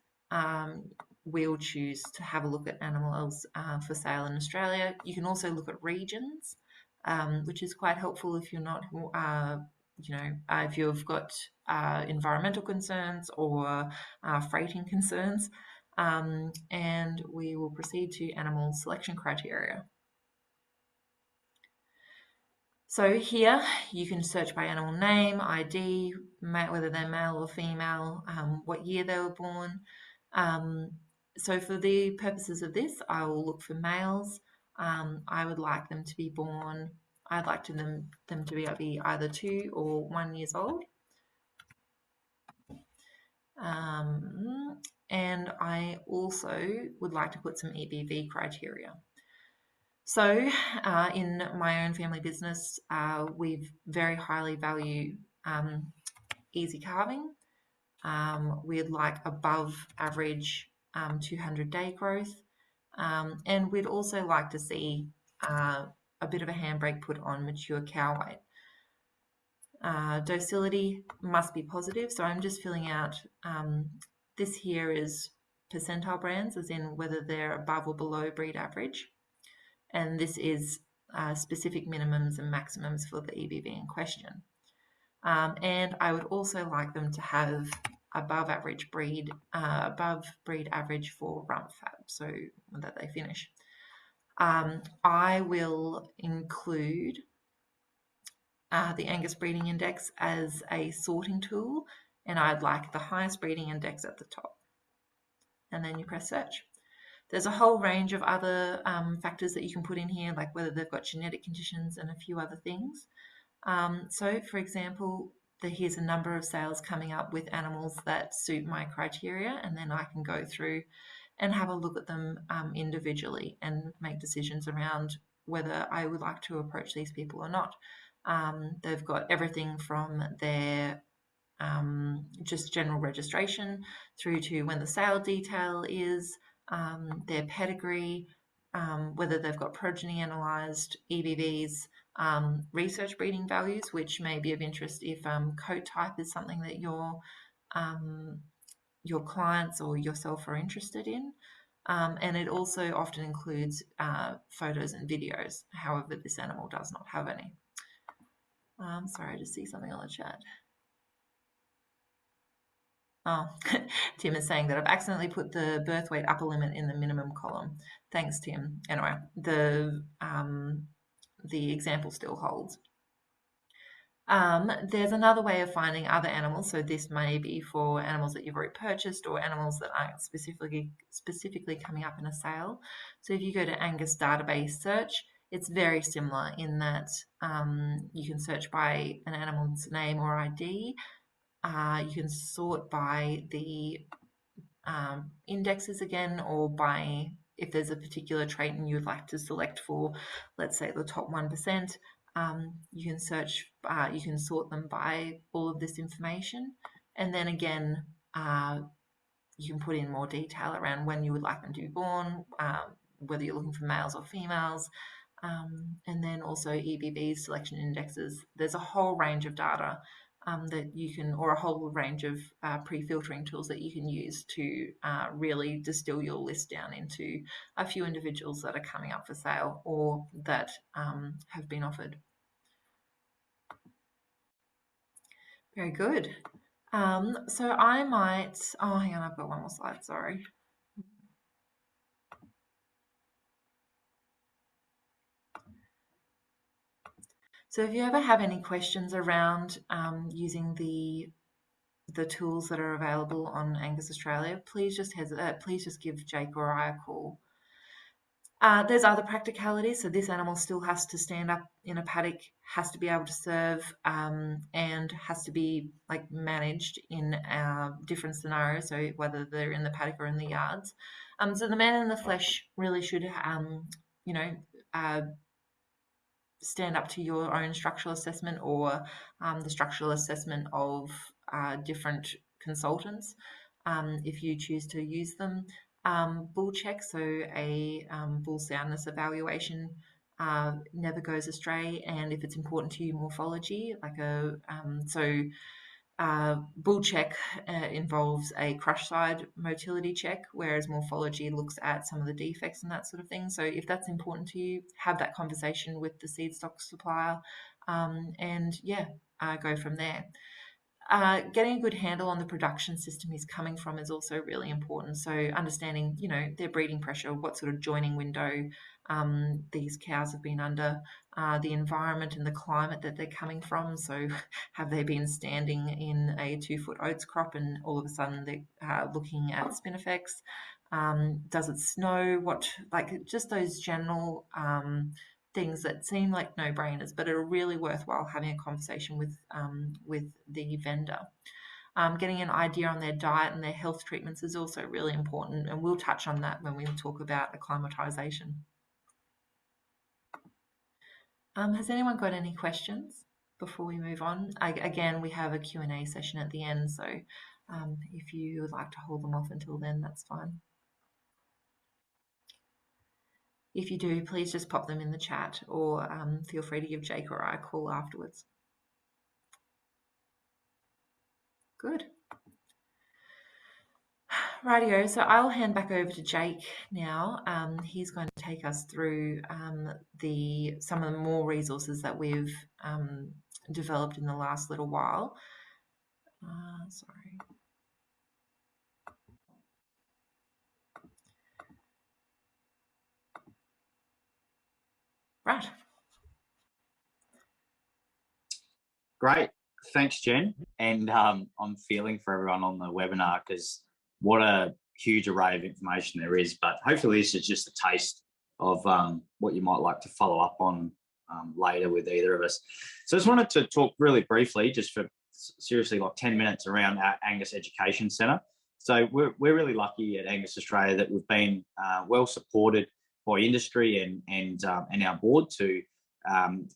We'll choose to have a look at animals for sale in Australia. You can also look at regions, which is quite helpful if you're not, if you've got environmental concerns or freighting concerns. And we will proceed to animal selection criteria. So here you can search by animal name, ID, whether they're male or female, what year they were born. So for the purposes of this, I will look for males. I would like them to be born. I'd like them to be either 2 or 1 years old. And I also would like to put some EBV criteria. So in my own family business, we very highly value easy calving. We'd like above average 200-day growth. And we'd also like to see a bit of a handbrake put on mature cow weight. Docility must be positive. So I'm just filling out, this here is percentile brands, as in whether they're above or below breed average. And this is specific minimums and maximums for the EBV in question. And I would also like them to have above breed average for rump fat, so that they finish. I will include the Angus Breeding Index as a sorting tool, and I'd like the highest breeding index at the top. And then you press search. There's a whole range of other factors that you can put in here, like whether they've got genetic conditions and a few other things. So, for example, here's a number of sales coming up with animals that suit my criteria, and then I can go through and have a look at them individually and make decisions around whether I would like to approach these people or not. They've got everything from their just general registration through to when the sale detail is, their pedigree, whether they've got progeny analysed, EBVs, research breeding values, which may be of interest if coat type is something that your clients or yourself are interested in. And it also often includes photos and videos. However, this animal does not have any. Sorry, I just see something on the chat. Oh, Tim is saying that I've accidentally put the birth weight upper limit in the minimum column. Thanks, Tim. Anyway, the example still holds. There's another way of finding other animals. So this may be for animals that you've already purchased or animals that aren't specifically coming up in a sale. So if you go to Angus database search, it's very similar in that you can search by an animal's name or ID. You can sort by the indexes again, or by if there's a particular trait and you would like to select for, let's say, the top 1%. You can search, you can sort them by all of this information, and then again, you can put in more detail around when you would like them to be born, whether you're looking for males or females, and then also EBVs, selection indexes. There's a whole range of data that you can, or a whole range of pre-filtering tools that you can use to really distill your list down into a few individuals that are coming up for sale or that have been offered. Very good. So I might, oh, hang on, I've got one more slide, sorry. So if you ever have any questions around using the tools that are available on Angus Australia, please just give Jake or I a call. There's other practicalities. So this animal still has to stand up in a paddock, has to be able to serve, and has to be like managed in different scenarios. So whether they're in the paddock or in the yards. So the man in the flesh really should, stand up to your own structural assessment or the structural assessment of different consultants if you choose to use them. Bull check, so a bull soundness evaluation never goes astray, and if it's important to you, morphology, like bull check involves a crush side motility check, whereas morphology looks at some of the defects and that sort of thing. So if that's important to you, have that conversation with the seed stock supplier and go from there. Getting a good handle on the production system he's coming from is also really important. So understanding, their breeding pressure, what sort of joining window these cows have been under, the environment and the climate that they're coming from. So have they been standing in a 2-foot oats crop and all of a sudden they're looking at spinifex? Does it snow? Just those general things that seem like no-brainers, but are really worthwhile having a conversation with the vendor. Getting an idea on their diet and their health treatments is also really important, and we'll touch on that when we talk about acclimatization. Has anyone got any questions before we move on? Again, we have a Q&A session at the end, so if you would like to hold them off until then, that's fine. If you do, please just pop them in the chat or feel free to give Jake or I a call afterwards. Good. Rightio, so I'll hand back over to Jake now. He's going to take us through some of the more resources that we've developed in the last little while. Sorry. Right. Great. Thanks, Jen. And I'm feeling for everyone on the webinar because what a huge array of information there is. But hopefully this is just a taste of what you might like to follow up on later with either of us. So I just wanted to talk really briefly, just for seriously like 10 minutes, around our Angus Education Centre. So we're really lucky at Angus Australia that we've been well supported by industry and our board to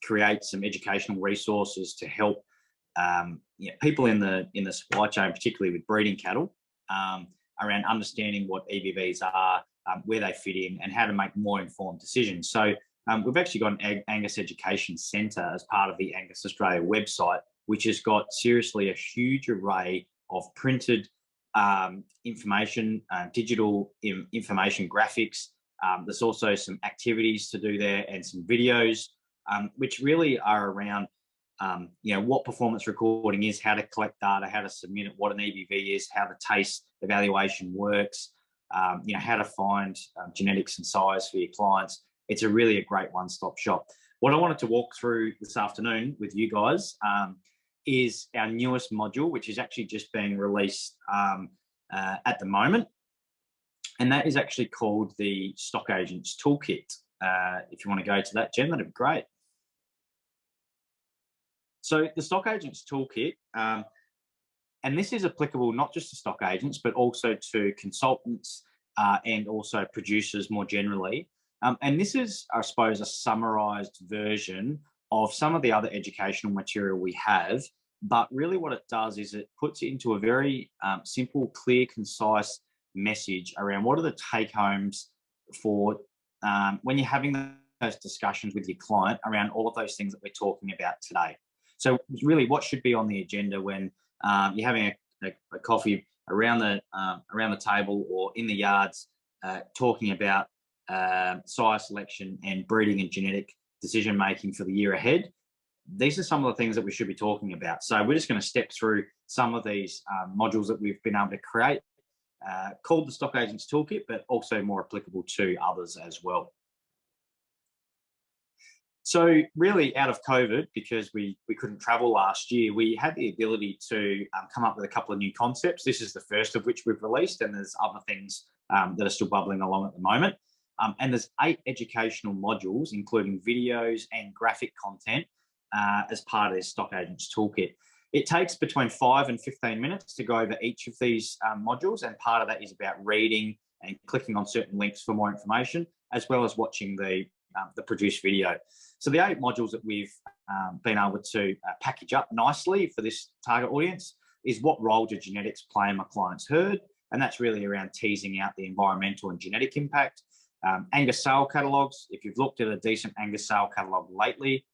create some educational resources to help people in the supply chain, particularly with breeding cattle, around understanding what EBVs are, where they fit in, and how to make more informed decisions. So we've actually got an Angus Education Centre as part of the Angus Australia website, which has got seriously a huge array of printed information, digital information graphics. There's also some activities to do there and some videos, which really are around what performance recording is, how to collect data, how to submit it, what an EBV is, how the taste evaluation works, how to find genetics and size for your clients. It's a great one-stop shop. What I wanted to walk through this afternoon with you guys is our newest module, which is actually just being released at the moment. And that is actually called the Stock Agents Toolkit. If you want to go to that, Jen, that'd be great. So the Stock Agents Toolkit, and this is applicable not just to stock agents, but also to consultants and also producers more generally. And this is, I suppose, a summarized version of some of the other educational material we have. But really what it does is it puts it into a very simple, clear, concise message around what are the take-homes for when you're having those discussions with your client around all of those things that we're talking about today. So really what should be on the agenda when you're having a coffee around the table or in the yards talking about sire selection and breeding and genetic decision making for the year ahead. These are some of the things that we should be talking about. So we're just going to step through some of these modules that we've been able to create, called the Stock Agents Toolkit, but also more applicable to others as well. So really out of COVID, because we couldn't travel last year, we had the ability to come up with a couple of new concepts. This is the first of which we've released, and there's other things that are still bubbling along at the moment. And there's 8 educational modules, including videos and graphic content as part of this Stock Agents Toolkit. It takes between 5 and 15 minutes to go over each of these modules, and part of that is about reading and clicking on certain links for more information, as well as watching the produced video. So the 8 modules that we've been able to package up nicely for this target audience is what role do genetics play in my client's herd? And that's really around teasing out the environmental and genetic impact. Angus sale catalogues. If you've looked at a decent Angus sale catalogue lately,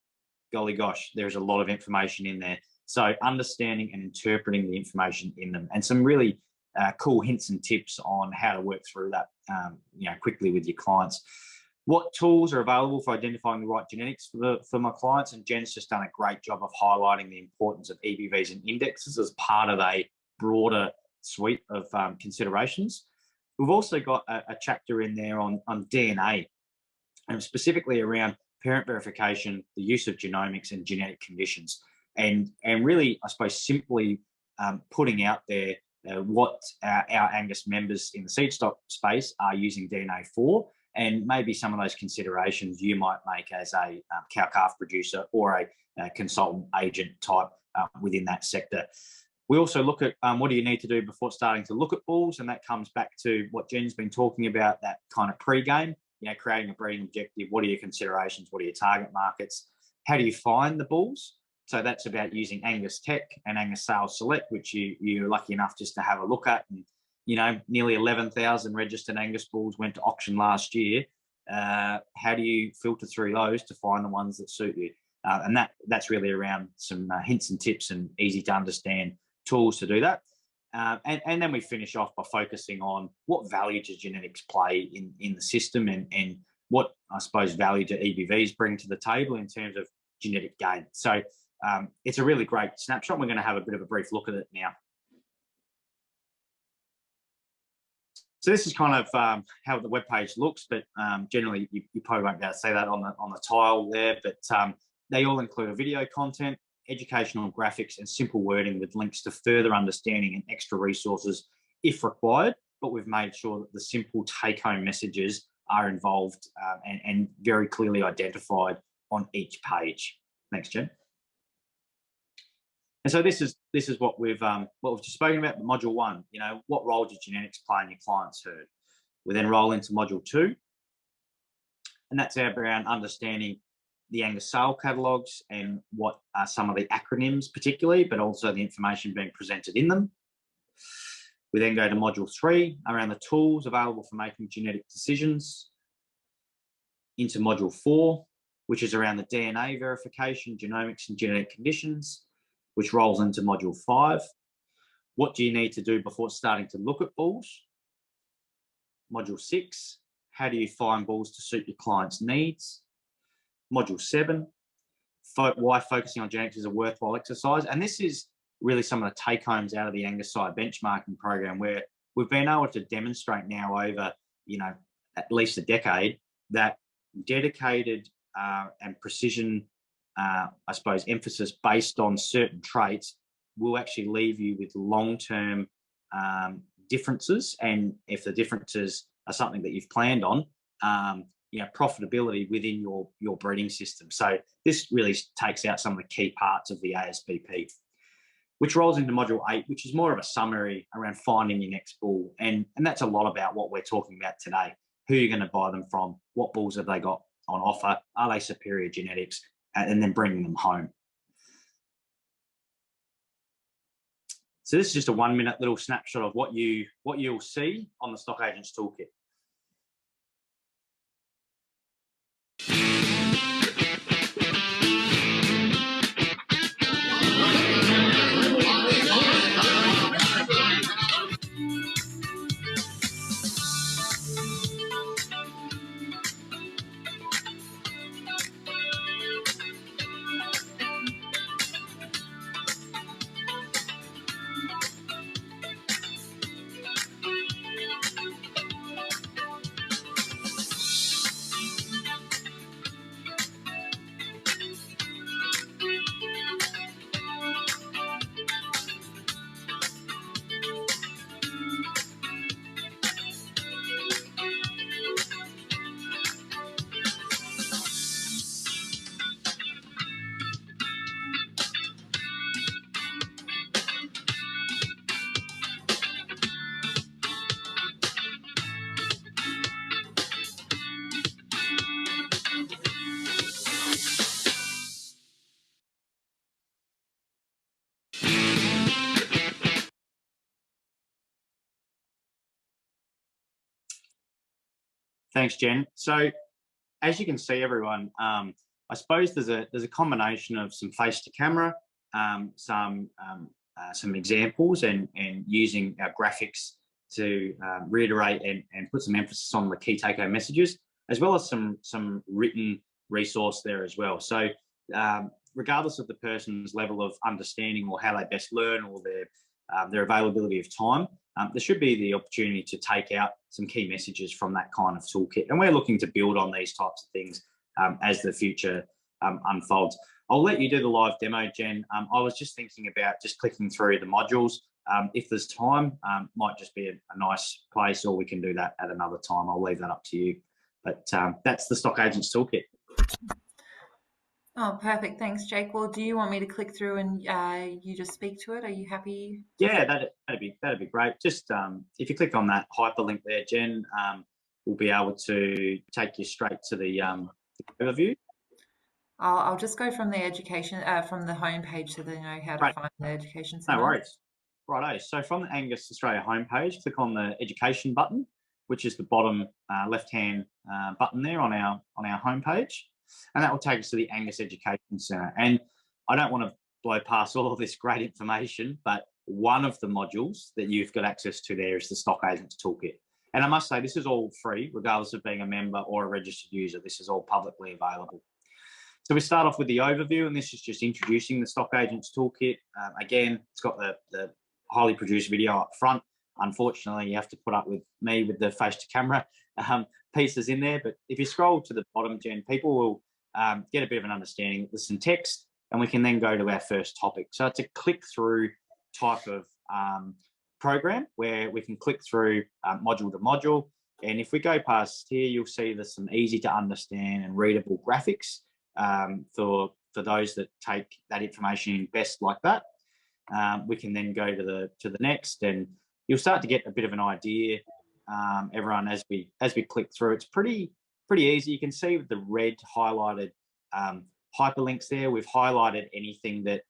golly gosh, there's a lot of information in there. So understanding and interpreting the information in them, and some really cool hints and tips on how to work through that quickly with your clients. What tools are available for identifying the right genetics for my clients? And Jen's just done a great job of highlighting the importance of EBVs and indexes as part of a broader suite of considerations. We've also got a chapter in there on DNA, and specifically around parent verification, the use of genomics and genetic conditions, and really, I suppose, simply putting out there what our Angus members in the seed stock space are using DNA for, and maybe some of those considerations you might make as a cow-calf producer or a consultant agent type within that sector. We also look at what do you need to do before starting to look at bulls, and that comes back to what Jen's been talking about, that kind of pre-game, creating a breeding objective. What are your considerations? What are your target markets? How do you find the bulls? So that's about using Angus Tech and Angus Sales Select, which you're lucky enough just to have a look at. And, nearly 11,000 registered Angus bulls went to auction last year. How do you filter through those to find the ones that suit you? And that's really around some hints and tips and easy to understand tools to do that. And then we finish off by focusing on what value does genetics play in the system, and what, I suppose, value do EBVs bring to the table in terms of genetic gain. So it's a really great snapshot. We're going to have a bit of a brief look at it now. So this is kind of how the webpage looks, but generally you probably won't be able to see that on the tile there, but they all include a video content, educational graphics, and simple wording with links to further understanding and extra resources if required. but we've made sure that the simple take-home messages are involved and very clearly identified on each page. Next, Jen. And so this is what we've just spoken about. Module 1, you know, what role did genetics play in your client's herd? We then roll into module 2, and that's around understanding the Angus sale catalogues and what are some of the acronyms particularly, but also the information being presented in them. We then go to module 3 around the tools available for making genetic decisions. Into module 4, which is around the DNA verification, genomics and genetic conditions, which rolls into module 5. What do you need to do before starting to look at bulls? Module 6, how do you find bulls to suit your client's needs? Module 7, why focusing on genetics is a worthwhile exercise. And this is really some of the take-homes out of the Angus side benchmarking program, where we've been able to demonstrate now over, you know, at least a decade, that dedicated and precision, I suppose, emphasis based on certain traits will actually leave you with long-term differences. And if the differences are something that you've planned on, you know, profitability within your breeding system. So this really takes out some of the key parts of the ASBP, which rolls into module 8, which is more of a summary around finding your next bull. And that's a lot about what we're talking about today. Who you're going to buy them from, what bulls have they got on offer, are they superior genetics, and then bringing them home. So this is just a 1-minute little snapshot of what you'll see on the Stock Agents Toolkit. Thanks, Jen. So as you can see, everyone, I suppose there's a combination of some face to camera, some examples, and using our graphics to reiterate and put some emphasis on the key take-home messages, as well as some written resource there as well. So regardless of the person's level of understanding or how they best learn or their availability of time, there should be the opportunity to take out some key messages from that kind of toolkit. And we're looking to build on these types of things as the future unfolds. I'll let you do the live demo, Jen. I was just thinking about just clicking through the modules. If there's time, might just be a nice place, or we can do that at another time. I'll leave that up to you. But that's the Stock Agents Toolkit. Oh, perfect. Thanks, Jake. Well, do you want me to click through and you just speak to it? Are you happy? Yeah, that'd be great. Just if you click on that hyperlink there, Jen, we'll be able to take you straight to the overview. I'll just go from the education from the homepage so they know how to find the education center. No worries. Righto. So from the Angus Australia homepage, click on the education button, which is the bottom left-hand button there on our homepage. And that will take us to the Angus Education Centre. And I don't want to blow past all of this great information, but one of the modules that you've got access to there is the Stock Agents Toolkit. And I must say, this is all free, regardless of being a member or a registered user. This is all publicly available. So we start off with the overview, and this is just introducing the Stock Agents Toolkit. Again, it's got the highly produced video up front. Unfortunately, you have to put up with me with the face to camera pieces in there. But if you scroll to the bottom, Jen, people will get a bit of an understanding with some text, and we can then go to our first topic. So it's a click-through type of program where we can click through module to module. And if we go past here, you'll see there's some easy to understand and readable graphics for those that take that information in best like that. We can then go to the next, and you'll start to get a bit of an idea, everyone, as we click through. It's pretty easy. You can see with the red highlighted hyperlinks there. We've highlighted anything that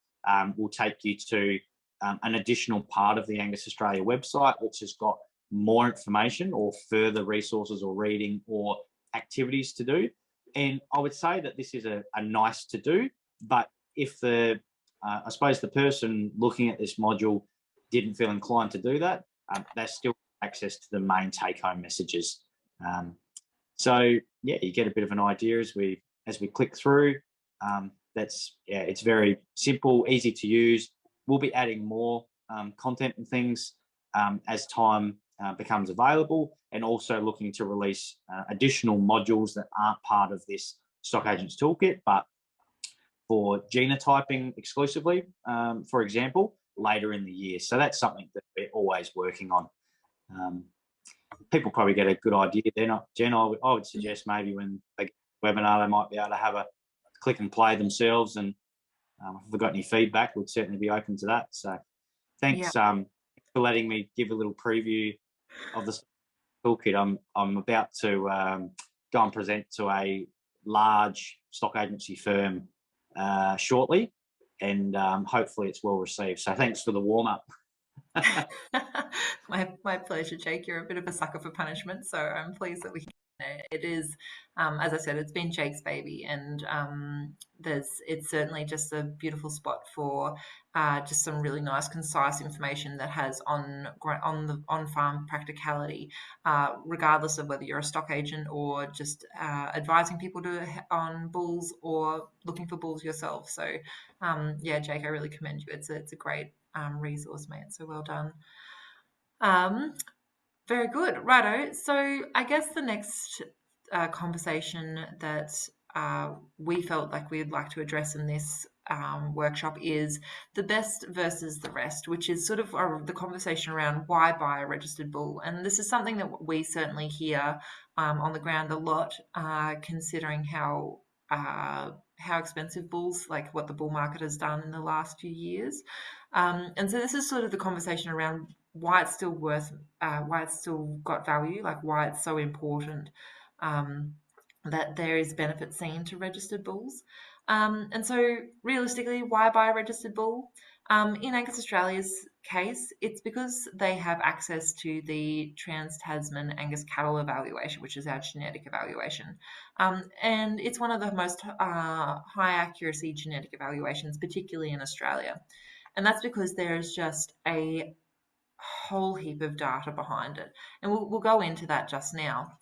will take you to an additional part of the Angus Australia website, which has got more information or further resources or reading or activities to do. And I would say that this is a nice to do, but if I suppose the person looking at this module didn't feel inclined to do that, there's still access to the main take-home messages. So yeah, you get a bit of an idea as we click through. It's very simple, easy to use. We'll be adding more content and things as time becomes available, and also looking to release additional modules that aren't part of this Stock Agents Toolkit, but for genotyping exclusively, for example, later in the year. So that's something that we're always working on. People probably get a good idea. They're not, Jen, I would suggest maybe when they get a webinar, they might be able to have a click and play themselves. And if we've got any feedback, we'd certainly be open to that. So thanks for letting me give a little preview of the toolkit. I'm about to go and present to a large stock agency firm shortly, and hopefully it's well received. So thanks for the warm up. My pleasure, Jake. You're a bit of a sucker for punishment, so I'm pleased that we can. It is, as I said, it's been Jake's baby, and it's certainly just a beautiful spot for just some really nice, concise information that has on-farm practicality, regardless of whether you're a stock agent or just advising people on bulls or looking for bulls yourself. So, yeah, Jake, I really commend you. It's a great resource, mate. So well done. Very good. Righto. So I guess the next conversation that we felt like we'd like to address in this workshop is the best versus the rest, which is sort of the conversation around why buy a registered bull. And this is something that we certainly hear on the ground a lot, considering how expensive bulls, like what the bull market has done in the last few years. And so this is sort of the conversation around why it's still why it's still got value, like why it's so important that there is benefit seen to registered bulls. And so realistically, why buy a registered bull? In Angus Australia's case, it's because they have access to the Trans-Tasman Angus Cattle Evaluation, which is our genetic evaluation. And it's one of the most high accuracy genetic evaluations, particularly in Australia. And that's because there is just a whole heap of data behind it. And we'll go into that just now.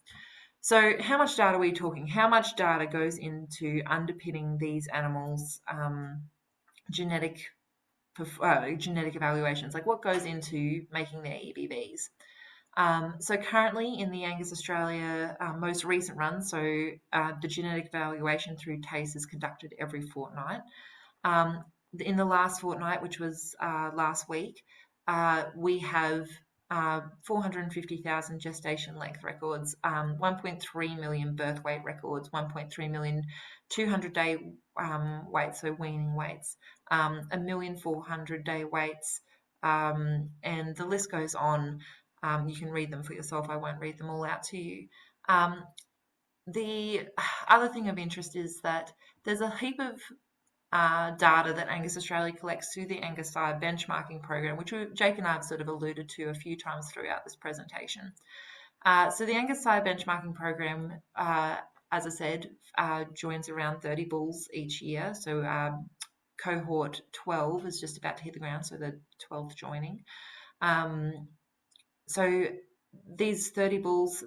So how much data are we talking? How much data goes into underpinning these animals' genetic evaluations? Like what goes into making their EBVs? So currently in the Angus Australia most recent run, so the genetic evaluation through TACE is conducted every fortnight. In the last fortnight, which was last week, we have 450,000 gestation length records, 1.3 million birth weight records, 1.3 million 200-day weights, so weaning weights, 1,400,000 weights, and the list goes on. You can read them for yourself. I won't read them all out to you. The other thing of interest is that there's a heap of data that Angus Australia collects through the Angus benchmarking program, which Jake and I have sort of alluded to a few times throughout this presentation. So the Angus benchmarking program, as I said, joins around 30 bulls each year. So cohort 12 is just about to hit the ground, so the 12th joining. So these 30 bulls,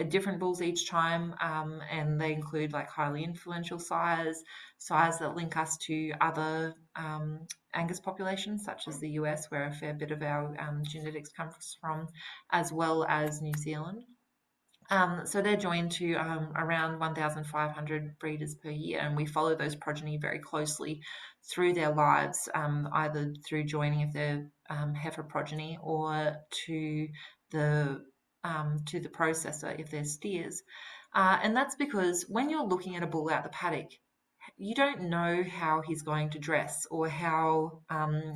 different bulls each time, and they include like highly influential sires that link us to other Angus populations, such as the US, where a fair bit of our genetics comes from, as well as New Zealand. So they're joined to around 1,500 breeders per year, and we follow those progeny very closely through their lives, either through joining if they're heifer progeny or to the processor if they're steers. And that's because when you're looking at a bull out the paddock, you don't know how he's going to dress or how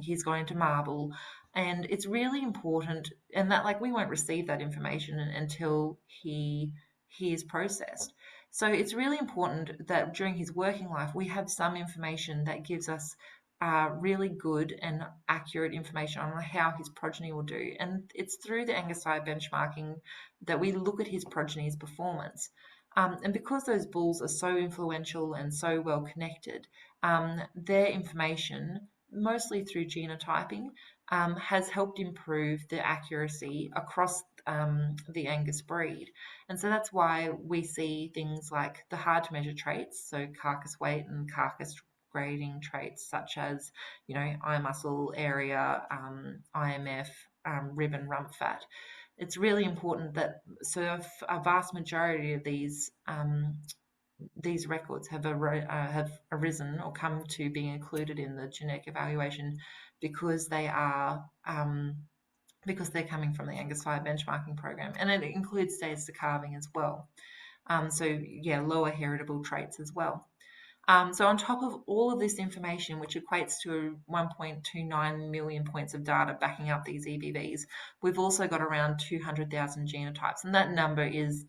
he's going to marble. And it's really important, and that like we won't receive that information until he is processed. So it's really important that during his working life, we have some information that gives us really good and accurate information on how his progeny will do. And it's through the Angus benchmarking that we look at his progeny's performance. And because those bulls are so influential and so well connected, their information, mostly through genotyping, has helped improve the accuracy across the Angus breed. And so that's why we see things like the hard to measure traits, so carcass weight and carcass grading traits such as, eye muscle area, IMF, rib and rump fat. It's really important that a vast majority of these records have arisen or come to being included in the genetic evaluation because they are because they're coming from the Angus benchmarking program, and it includes days to calving as well. Lower heritable traits as well. So on top of all of this information, which equates to 1.29 million points of data backing up these EBVs, we've also got around 200,000 genotypes, and that number is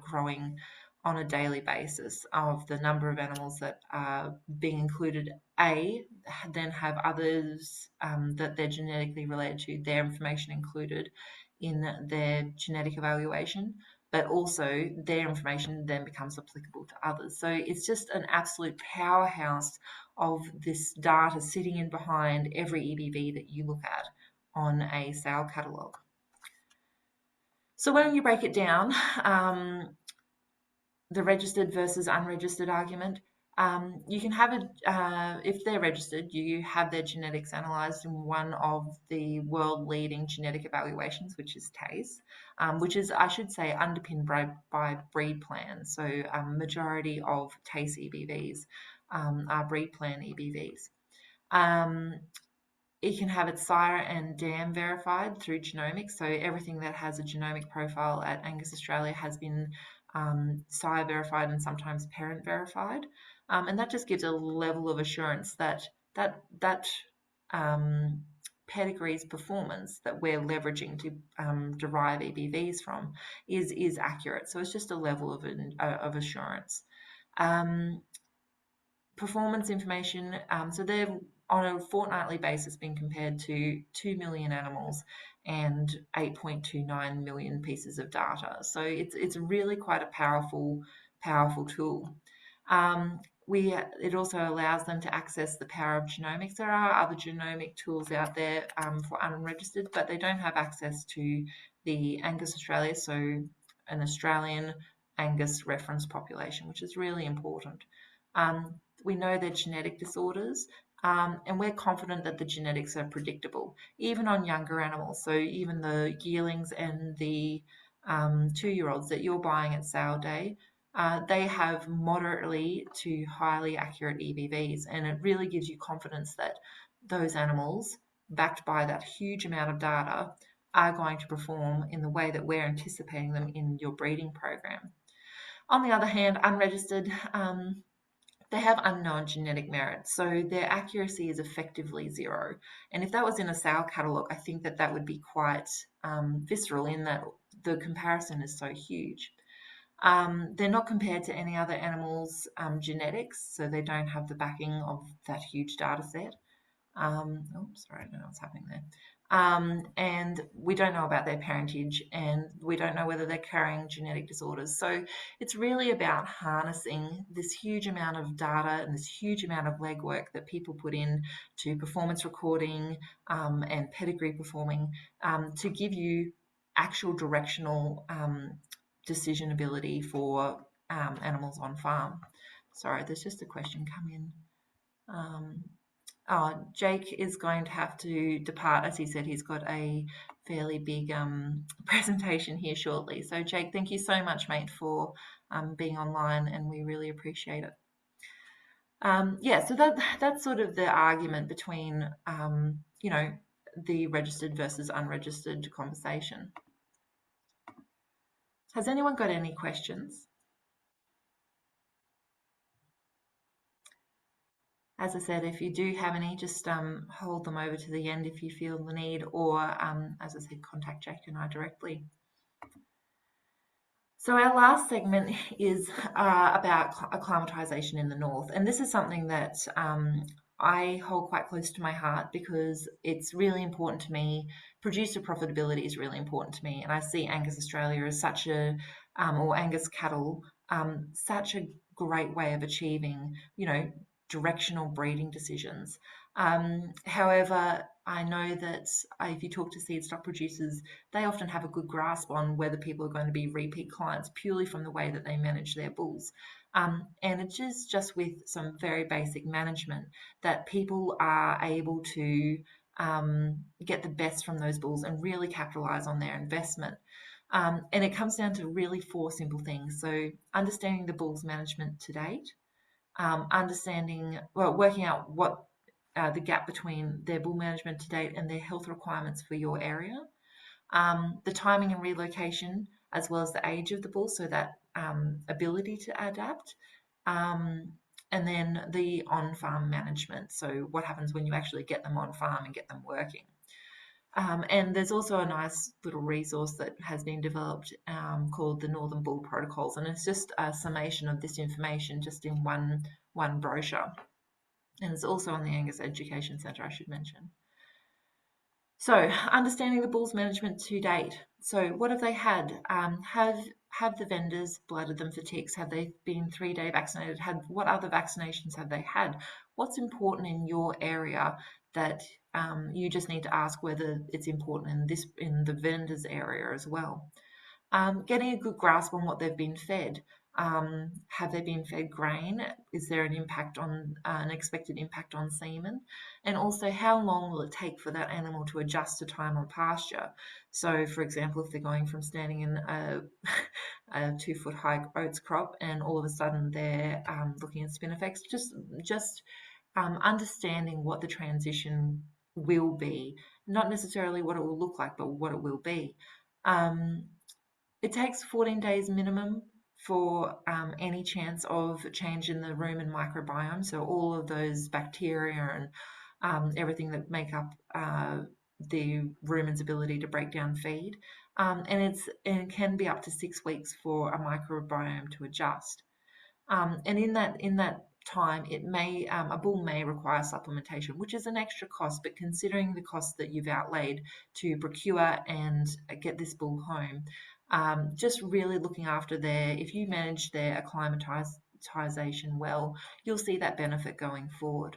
growing on a daily basis of the number of animals that are being included, then have others that they're genetically related to, their information included in their genetic evaluation, but also their information then becomes applicable to others. So it's just an absolute powerhouse of this data sitting in behind every EBV that you look at on a sale catalogue. So when you break it down, the registered versus unregistered argument, you can have if they're registered, you have their genetics analysed in one of the world-leading genetic evaluations, which is TACE, which is, I should say, underpinned by breed plans. So majority of TACE EBVs are breed plan EBVs. It can have its sire and dam verified through genomics. So everything that has a genomic profile at Angus Australia has been sire verified and sometimes parent verified. And that just gives a level of assurance that pedigree's performance that we're leveraging to derive EBVs from is accurate. So it's just a level of assurance. Performance information, so they're on a fortnightly basis being compared to 2 million animals and 8.29 million pieces of data. So it's really quite a powerful tool. It also allows them to access the power of genomics. There are other genomic tools out there for unregistered, but they don't have access to the Angus Australia, so an Australian Angus reference population, which is really important. We know they're genetic disorders, and we're confident that the genetics are predictable, even on younger animals. So even the yearlings and the 2-year-olds that you're buying at sale day, they have moderately to highly accurate EBVs, and it really gives you confidence that those animals, backed by that huge amount of data, are going to perform in the way that we're anticipating them in your breeding program. On the other hand, unregistered, they have unknown genetic merit, so their accuracy is effectively zero. And if that was in a sale catalogue, I think that would be quite visceral in that the comparison is so huge. They're not compared to any other animal's genetics, so they don't have the backing of that huge data set. Sorry, I don't know what's happening there. And we don't know about their parentage, and we don't know whether they're carrying genetic disorders. So it's really about harnessing this huge amount of data and this huge amount of legwork that people put in to performance recording and pedigree performing to give you actual directional decision ability for animals on farm. Sorry, there's just a question come in. Jake is going to have to depart. As he said, he's got a fairly big presentation here shortly. So Jake, thank you so much, mate, for being online, and we really appreciate it. So that's sort of the argument between, the registered versus unregistered conversation. Has anyone got any questions? As I said, if you do have any, just hold them over to the end if you feel the need, or as I said, contact Jake and I directly. So our last segment is about acclimatisation in the north, and this is something that I hold quite close to my heart because it's really important to me. Producer profitability is really important to me, and I see Angus Australia as such a, or Angus cattle, such a great way of achieving, directional breeding decisions. However, I know that if you talk to seed stock producers, they often have a good grasp on whether people are going to be repeat clients purely from the way that they manage their bulls. And it's just with some very basic management that people are able to get the best from those bulls and really capitalize on their investment. And it comes down to really 4 simple things. So understanding the bull's management to date, working out what the gap between their bull management to date and their health requirements for your area, the timing and relocation, as well as the age of the bull, so that ability to adapt, and then the on-farm management. So what happens when you actually get them on farm and get them working. And there's also a nice little resource that has been developed called the Northern Bull Protocols, and it's just a summation of this information just in one brochure. And it's also on the Angus Education Centre, I should mention. So, understanding the bull's management to date. So, what have they had? Have the vendors blooded them for ticks? Have they been 3-day vaccinated? What other vaccinations have they had? What's important in your area that you just need to ask whether it's important in the vendor's area as well? Getting a good grasp on what they've been fed. Have they been fed grain? Is there an expected impact on semen? And also, how long will it take for that animal to adjust to time on pasture? So, for example, if they're going from standing in a 2-foot high oats crop and all of a sudden they're looking at spinifex, just understanding what the transition will be, not necessarily what it will look like, but what it will be. It takes 14 days minimum for any chance of change in the rumen microbiome. So all of those bacteria and everything that make up the rumen's ability to break down feed. And it can be up to 6 weeks for a microbiome to adjust. And in that time, a bull may require supplementation, which is an extra cost, but considering the costs that you've outlaid to procure and get this bull home, just really looking after if you manage their acclimatization well, you'll see that benefit going forward.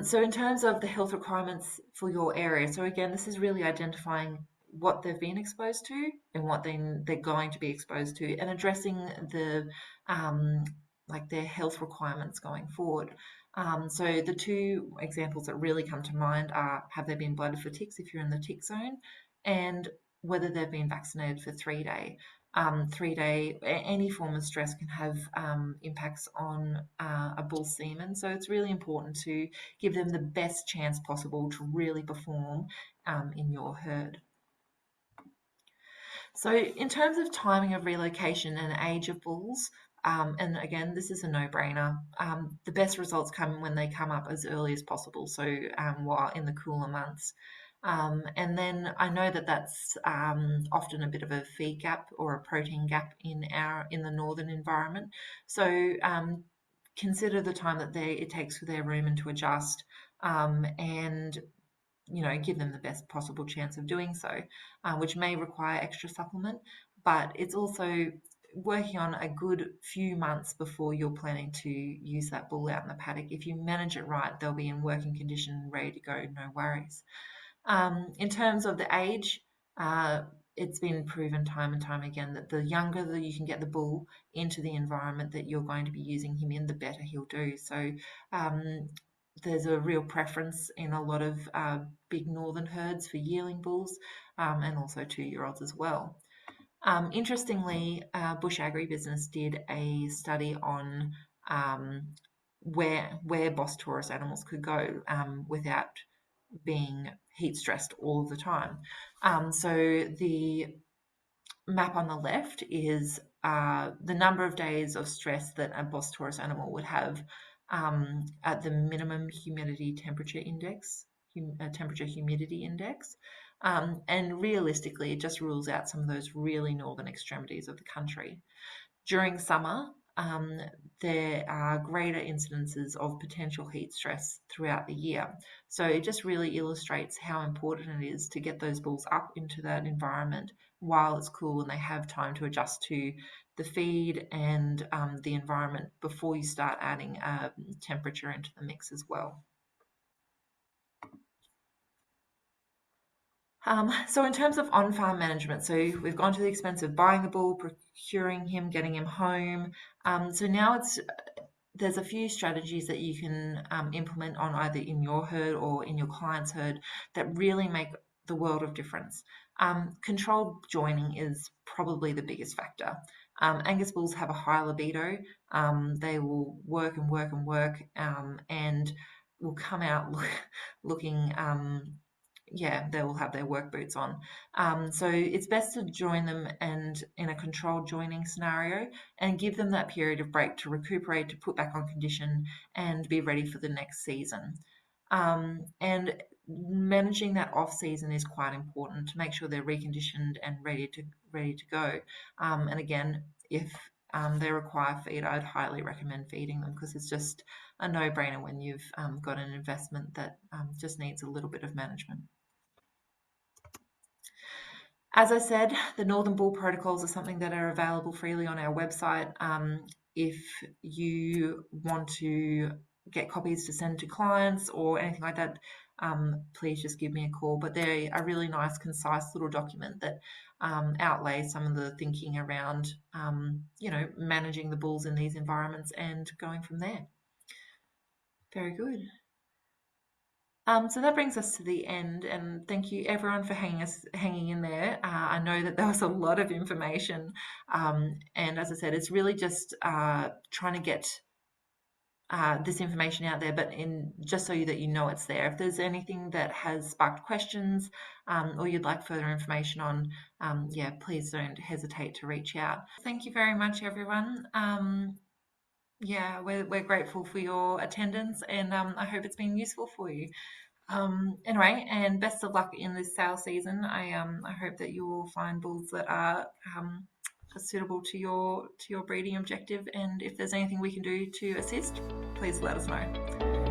So in terms of the health requirements for your area, so again, this is really identifying what they've been exposed to and what they're going to be exposed to, and addressing their health requirements going forward. So the 2 examples that really come to mind are, have they been blooded for ticks if you're in the tick zone, and whether they've been vaccinated for 3-day. 3-day, any form of stress can have impacts on a bull's semen. So it's really important to give them the best chance possible to really perform in your herd. So in terms of timing of relocation and age of bulls, and again, this is a no-brainer. The best results come when they come up as early as possible, so while in the cooler months. And then I know that that's often a bit of a feed gap or a protein gap in the northern environment. So consider the time that it takes for their rumen to adjust, and give them the best possible chance of doing so, which may require extra supplement, but it's also working on a good few months before you're planning to use that bull out in the paddock. If you manage it right, they'll be in working condition, ready to go, no worries. In terms of the age, it's been proven time and time again that the younger that you can get the bull into the environment that you're going to be using him in, the better he'll do. So there's a real preference in a lot of big northern herds for yearling bulls, and also 2-year-olds as well. Interestingly, Bush Agribusiness did a study on where Bos Taurus animals could go without being heat stressed all of the time. So the map on the left is the number of days of stress that a Bos Taurus animal would have at the minimum humidity temperature index, temperature humidity index. And realistically, it just rules out some of those really northern extremities of the country. During summer, there are greater incidences of potential heat stress throughout the year. So it just really illustrates how important it is to get those bulls up into that environment while it's cool and they have time to adjust to the feed and the environment before you start adding temperature into the mix as well. So in terms of on-farm management, so we've gone to the expense of buying the bull, procuring him, getting him home. So now there's a few strategies that you can implement on either in your herd or in your client's herd that really make the world of difference. Controlled joining is probably the biggest factor. Angus bulls have a high libido. They will work and work and work and will come out looking they will have their work boots on. So it's best to join them and in a controlled joining scenario and give them that period of break to recuperate, to put back on condition and be ready for the next season. And managing that off season is quite important to make sure they're reconditioned and ready to go. And again, if they require feed, I'd highly recommend feeding them because it's just a no-brainer when you've got an investment that just needs a little bit of management. As I said, the Northern Bull protocols are something that are available freely on our website. If you want to get copies to send to clients or anything like that, please just give me a call. But they're a really nice, concise little document that outlays some of the thinking around, managing the bulls in these environments and going from there. Very good. So that brings us to the end, and thank you everyone for hanging in there. I know that there was a lot of information, and as I said, it's really just trying to get this information out there, but just so that you know it's there. If there's anything that has sparked questions or you'd like further information on, please don't hesitate to reach out. Thank you very much, everyone. We're grateful for your attendance, and I hope it's been useful for you. Anyway, and best of luck in this sale season. I hope that you will find bulls that are suitable to your breeding objective. And if there's anything we can do to assist, please let us know.